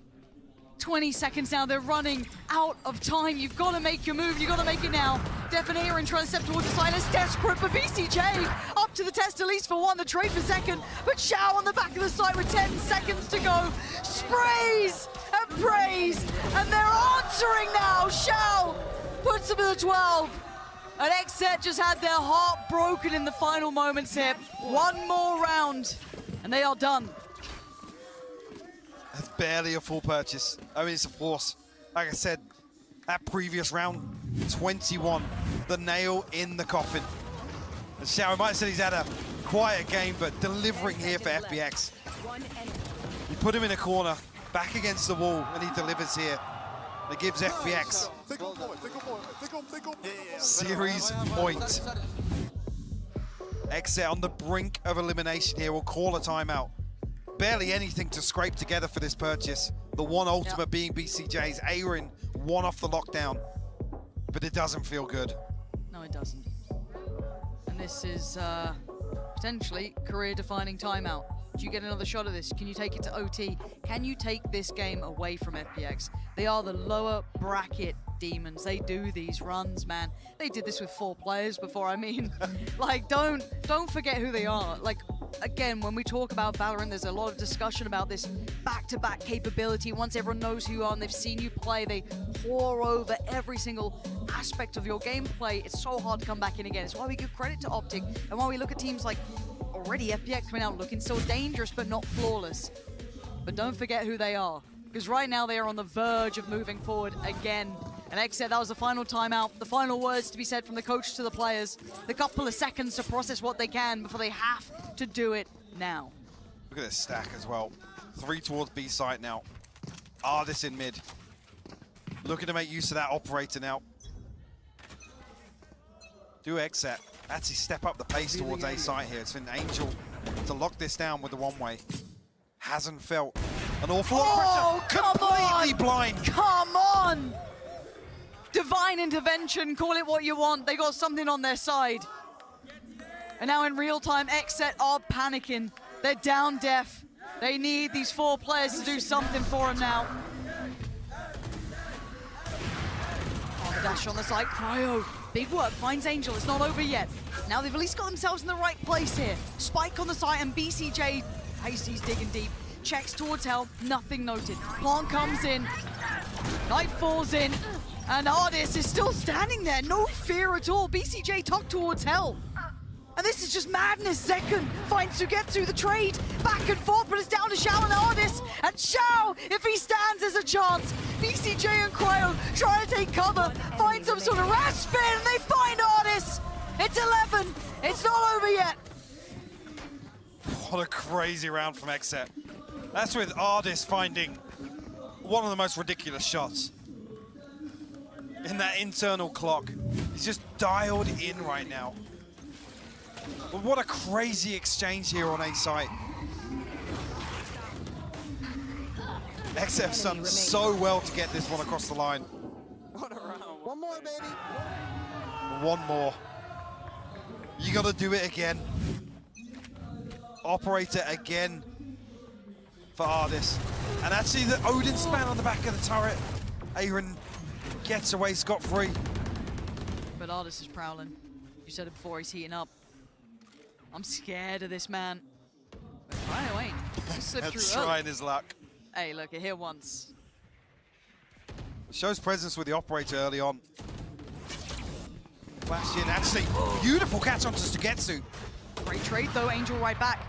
20 seconds now, they're running out of time. You've got to make your move, you've got to make it now. Def and Aaron trying to step towards the side. It's desperate for BCJ. Up to the test at least for one, the trade for second. But Xiao on the back of the site with 10 seconds to go. Sprays and prays, and they're answering now. Xiao puts them in the 12. And XSET just had their heart broken in the final moments here. One more round, and they are done. That's barely a full purchase. I mean, it's a force. Like I said, that previous round, 21, the nail in the coffin. And Xiao might have said he's had a quiet game, but delivering here for FPX. You put him in a corner, back against the wall, and he delivers here. It gives FPX series point. XSET on the brink of elimination here will call a timeout. Barely anything to scrape together for this purchase. The one ultimate being BCJ's. Aaron one off the lockdown, but it doesn't feel good. No, it doesn't. And this is potentially career-defining timeout. Do you get another shot of this? Can you take it to OT? Can you take this game away from FPX? They are the lower bracket demons. They do these runs, man. They did this with 4 players before. I mean, like, don't forget who they are. Like, again, when we talk about Valorant, there's a lot of discussion about this back-to-back capability. Once everyone knows who you are and they've seen you play, they pour over every single aspect of your gameplay. It's so hard to come back in again. It's why we give credit to Optic, and why we look at teams like already FPX coming out looking so dangerous but not flawless. But don't forget who they are, because right now they are on the verge of moving forward again. And XSET, that was the final timeout. The final words to be said from the coach to the players. The couple of seconds to process what they can before they have to do it now. Look at this stack as well. 3 towards B site now. Artist in mid. Looking to make use of that operator now. Do XSET actually step up the pace towards A site here. It's been Angel to lock this down with the one-way. Hasn't felt an awful lot of pressure. Completely blind. Come on! Divine intervention, call it what you want. They got something on their side. And now in real time, XSET are panicking. They're down Def. They need these 4 players to do something for them now. Oh, the dash on the side, Cryo. Big work, finds Angel, it's not over yet. Now they've at least got themselves in the right place here. Spike on the side and BCJ, Hasty's digging deep. Checks towards Hell, nothing noted. Plant comes in, Knight falls in, and Artist is still standing there, no fear at all. BCJ tucked towards Hell. And this is just madness. Zekan finds Sugetsu, the trade, back and forth, but it's down to Xiao and Artist. And Xiao, if he stands, there's a chance. BCJ and Cryo trying to take cover, find some sort of rash spin, and they find Artist. It's 11, it's not over yet. What a crazy round from XSET. That's with Artist finding one of the most ridiculous shots in that internal clock. He's just dialed in right now. But what a crazy exchange here on A site. XF's done so well to get this one across the line. What a round. One more, baby. One more. You gotta do it again. Operator again for Ardis. And actually the Odin span on the back of the turret. Aaron gets away scot-free. But Ardis is prowling. You said it before, he's heating up. I'm scared of this man. But right away, slipped through early. Trying his luck. Hey, look, here once. Shows presence with the operator early on. Flash in, actually, beautiful catch onto Sugetsu. Great trade though, Angel right back.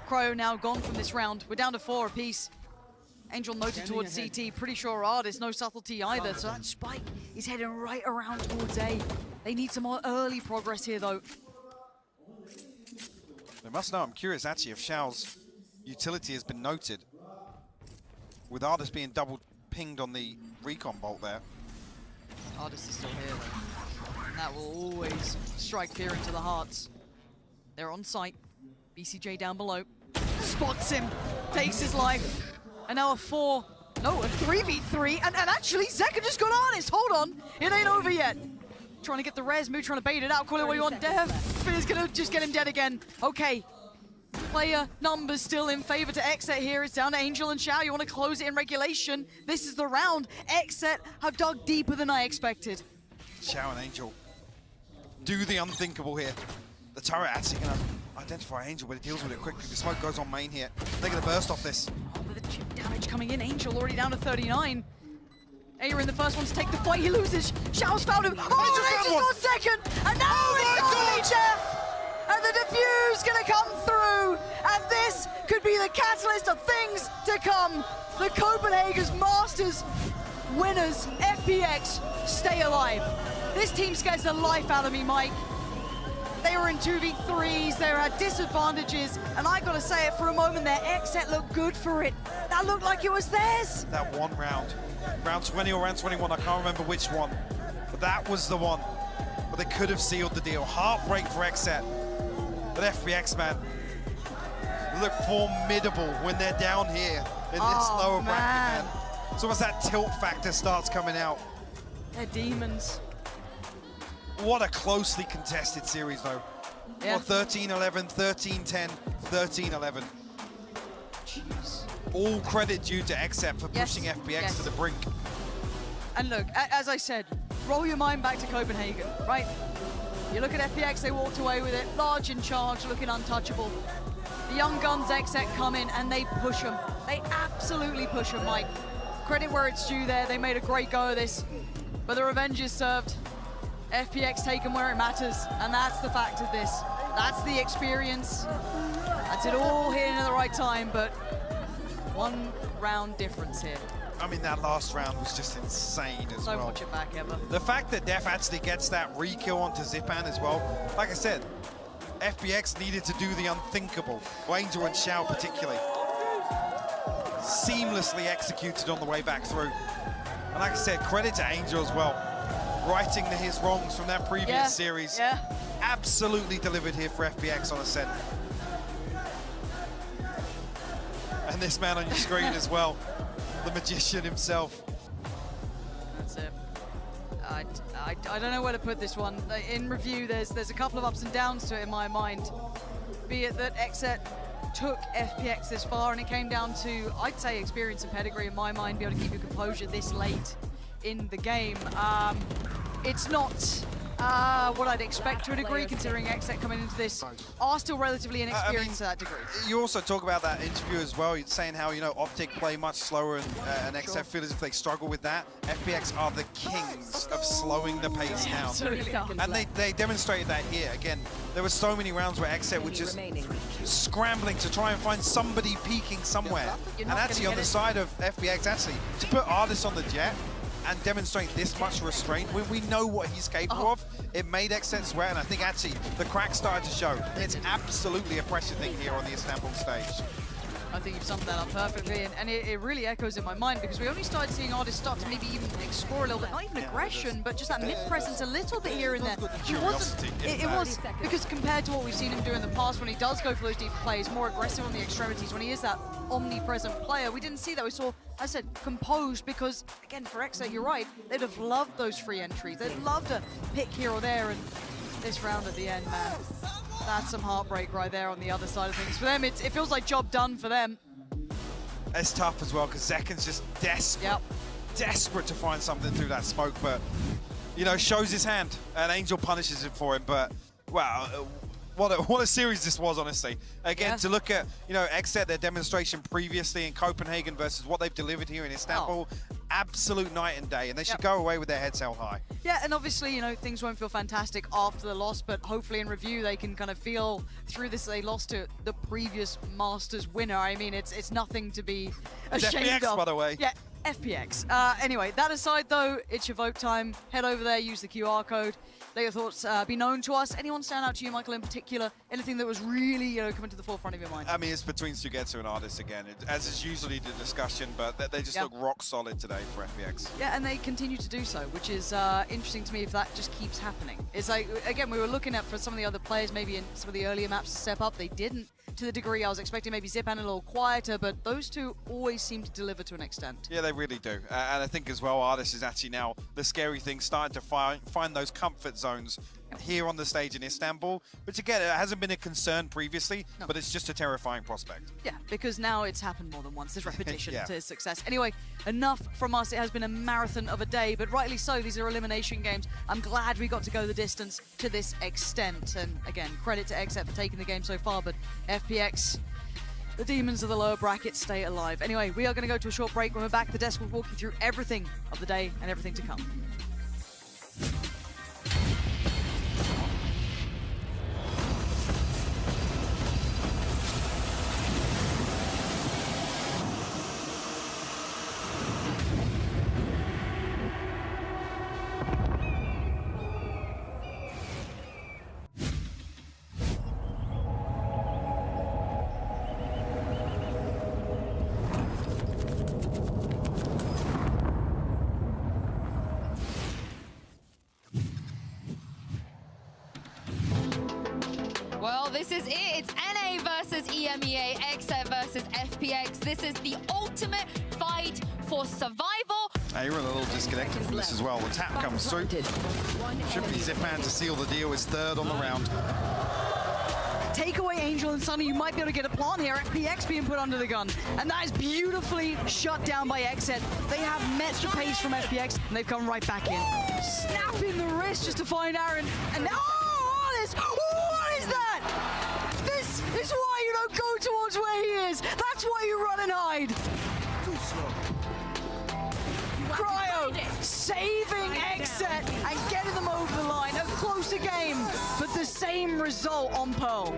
Cryo now gone from this round. We're down to 4 apiece. Angel noted towards CT, pretty sure Ardis, no subtlety either, so that spike is heading right around towards A. They need some more early progress here though. They must know, I'm curious actually if Xiao's utility has been noted. With Ardis being double pinged on the recon bolt there. Ardis is still here though. And that will always strike fear into the hearts. They're on site. BCJ down below. Spots him. Takes his life. And now a 3v3. And actually, Zeka just got Ardis. Hold on. It ain't over yet. Trying to get the res move, trying to bait it out. Call it what you want. Def is going to just get him dead again. Okay. Player numbers still in favor to XSET here. It's down to Angel and Xiao. You want to close it in regulation. This is the round. XSET have dug deeper than I expected. Xiao and Angel do the unthinkable here. The turret actually going to identify Angel, but it deals with it quickly. The smoke goes on main here. They're going to burst off this. Oh, with the chip damage coming in. Angel already down to 39. Aaron, the first one to take the fight. He loses. Xiao's found him. Oh, Angel's got second. And now it's only Jeff. And the defuse gonna come through, and this could be the catalyst of things to come. The Copenhagen's Masters winners, FPX, stay alive. This team scares the life out of me, Mike. They were in 2v3s, they had disadvantages, and I gotta say it for a moment there, XSET looked good for it. That looked like it was theirs. That one round, round 20 or round 21, I can't remember which one, but that was the one. But they could have sealed the deal. Heartbreak for XSET. But FPX, man, look formidable when they're down here in this lower bracket, man. It's almost that tilt factor starts coming out. They're demons. What a closely contested series, though. Yeah. 13-11, 13-10, 13-11. Jeez. All credit due to XSET for pushing FPX to the brink. And look, as I said, roll your mind back to Copenhagen, right? You look at FPX, they walked away with it, large in charge, looking untouchable. The young guns XSET come in and they push them. They absolutely push them, Mike. Credit where it's due there, they made a great go of this. But the revenge is served. FPX taken where it matters, and that's the fact of this. That's the experience. That's it all hitting at the right time, but one round difference here. I mean, that last round was just insane as well. Don't watch it back ever. The fact that Def actually gets that re-kill onto Zipan as well, like I said, FPX needed to do the unthinkable. Well, Angel and Xiao particularly. Seamlessly executed on the way back through. And like I said, credit to Angel as well. Righting his wrongs from that previous series. Yeah. Absolutely delivered here for FPX on Ascent. And this man on your screen as well. The magician himself. That's it. I don't know where to put this one. In review, there's a couple of ups and downs to it in my mind. Be it that XSET took FPX this far, and it came down to, I'd say, experience and pedigree in my mind, be able to keep your composure this late in the game. It's not what I'd expect to a degree, considering XSET coming into this are still relatively inexperienced to that degree. You also talk about that interview as well. You're saying how, you know, Optic play much slower and XSET feel as if they struggle with that. FPX are the kings of slowing the pace down. Absolutely. And they demonstrated that here. Again, there were so many rounds where XSET were just scrambling to try and find somebody peeking somewhere. And actually on the side of FPX, actually, to put Ardis on the jet and demonstrate this much restraint, when we know what he's capable of, it made XSET sweat, and I think actually the cracks started to show. It's absolutely a pressure thing here on the Istanbul stage. I think you've summed that up perfectly, and it really echoes in my mind because we only started seeing artists start to maybe even explore a little bit, not even aggression, but just that mid-presence a little bit here and there. He wasn't, it was, because compared to what we've seen him do in the past, when he does go for those deep plays, more aggressive on the extremities, when he is that omnipresent player, we didn't see that. We saw, I said, composed, because, again, for XSET, you're right, they'd have loved those free entries. They'd love to pick here or there, and this round at the end, man. That's some heartbreak right there on the other side of things. For them, it feels like job done for them. It's tough as well, because Zekin's just desperate, desperate to find something through that smoke, but, you know, shows his hand, and Angel punishes it for him, but, wow, what a series this was, honestly. Again, to look at, you know, XSET, their demonstration previously in Copenhagen versus what they've delivered here in Istanbul, absolute night and day, and they should go away with their heads held high. Yeah, and obviously, you know, things won't feel fantastic after the loss, but hopefully in review they can kind of feel through this. They lost to the previous Masters winner. I mean, it's nothing to be ashamed FPX, of. by the way. Yeah, FPX. Anyway, that aside though, it's your vote time. Head over there, use the QR code. Let your thoughts be known to us. Anyone stand out to you, Michael, in particular? Anything that was really, you know, coming to the forefront of your mind? I mean, it's between Sugetsu and Artist again, as is usually the discussion, but they just look rock solid today for FPX. Yeah, and they continue to do so, which is interesting to me if that just keeps happening. It's like, again, we were looking at for some of the other players, maybe in some of the earlier maps to step up. They didn't to the degree I was expecting. Maybe Zipan a little quieter, but those two always seem to deliver to an extent. Yeah, they really do. And I think as well, Artist is actually now the scary thing, starting to find those comfort zones here on the stage in Istanbul, which again, it hasn't been a concern previously, but it's just a terrifying prospect. Yeah, because now it's happened more than once. There's repetition to success. Anyway, enough from us. It has been a marathon of a day, but rightly so. These are elimination games. I'm glad we got to go the distance to this extent. And again, credit to XSET for taking the game so far, but FPX, the demons of the lower bracket, stay alive. Anyway, we are going to go to a short break. When we're back, the desk will walk you through everything of the day and everything to come. Well, this is it. It's NA versus EMEA, XSET versus FPX. This is the ultimate fight for survival. You're a little disconnected from this as well. The tap comes through. Should be Zipman to seal the deal. His third on the round. Take away Angel and Sunny, you might be able to get a plant here. FPX being put under the gun. And that is beautifully shut down by XSET. They have met the pace from FPX, and they've come right back in. Snapping the wrist just to find Aaron. And oh, Alice! What is that? This is why you don't go towards where he is. That's why you run and hide. Too slow. Cryo saving XSET and getting them over the line. A closer game, but the same result on Pearl.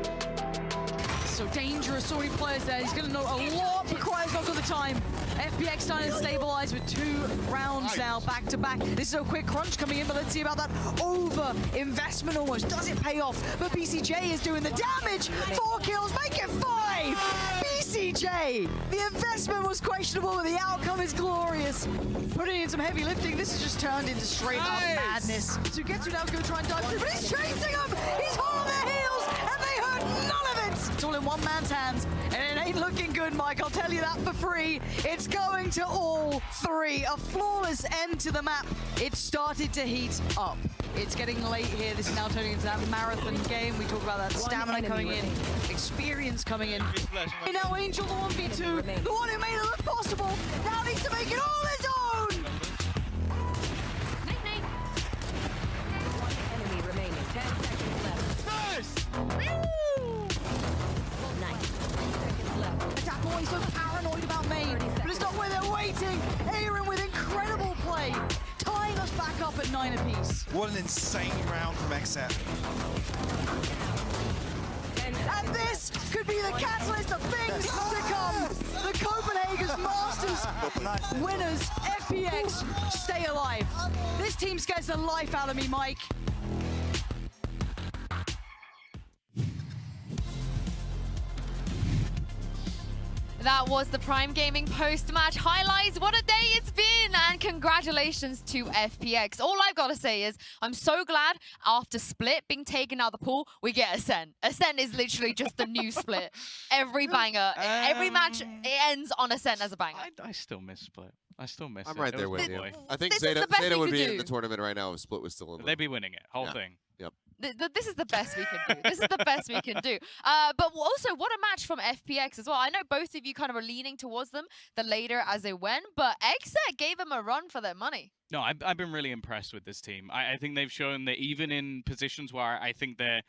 So dangerous, sorry players there. He's going to know a lot, but Cryo's not got the time. FPX starting to stabilize with 2 rounds now, back to back. This is a quick crunch coming in, but let's see about that over investment almost. Does it pay off? But BCJ is doing the damage. 4 kills, make it 5. BCJ. The investment was questionable, but the outcome is glorious. Putting in some heavy lifting. This has just turned into straight up madness. Sugetsu now is going to try and dive through, but he's chasing them. He's hot on their heels, and they heard none of it. It's all in one man's hands, and it ain't looking good, Mike. I'll tell you that for free. It's going to all 3. A flawless end to the map. It started to heat up. It's getting late here. This is now turning into that marathon game. We talk about that stamina coming in, experience coming in. And now Angel, the 1v2, the one who made it look possible, now needs to make it all his own. One enemy remaining. 10 seconds left. Nice! 9 seconds left. Attack always so paranoid about main, but it's not where they're waiting. Aaron with incredible play, tying us back up at 9 apiece. What an insane round from XSET. And this could be the catalyst of things to come. The Copenhagen's Masters winners, FPX, stay alive. This team scares the life out of me, Mike. That was the Prime Gaming post-match highlights. What a day it's been, and congratulations to FPX. All I've got to say is I'm so glad after Split being taken out of the pool, we get Ascent. Ascent is literally just the new Split. Every banger, every match ends on Ascent as a banger. I still miss Split. I still miss it. I'm right there with you. Boy. I think This is Zeta the best we would could be do. in the tournament right now if Split was still in They'd be winning it, whole thing. Yep. This is the best we can do. This is the best we can do. But also, what a match from FPX as well. I know both of you kind of are leaning towards them the later as they went, but XSET gave them a run for their money. No, I've been really impressed with this team. I think they've shown that even in positions where I think they're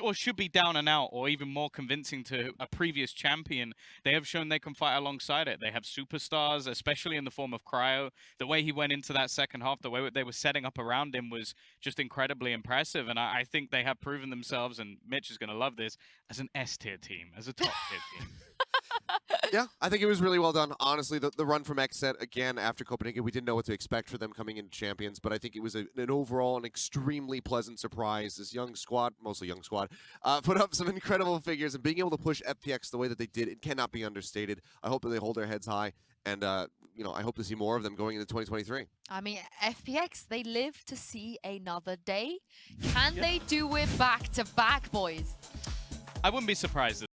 or should be down and out, or even more convincing to a previous champion, they have shown they can fight alongside it. They have superstars, especially in the form of Cryo. The way he went into that second half, the way they were setting up around him was just incredibly impressive. And I think they have proven themselves, and Mitch is going to love this, as an S-tier team, as a top-tier team. Yeah, I think it was really well done. Honestly, the run from XSET, again, after Copenhagen, we didn't know what to expect for them coming into Champions, but I think it was an overall an extremely pleasant surprise. This young squad, mostly young squad, put up some incredible figures, and being able to push FPX the way that they did, it cannot be understated. I hope that they hold their heads high, and you know, I hope to see more of them going into 2023. I mean, FPX, they live to see another day. Can they do it back-to-back, boys? I wouldn't be surprised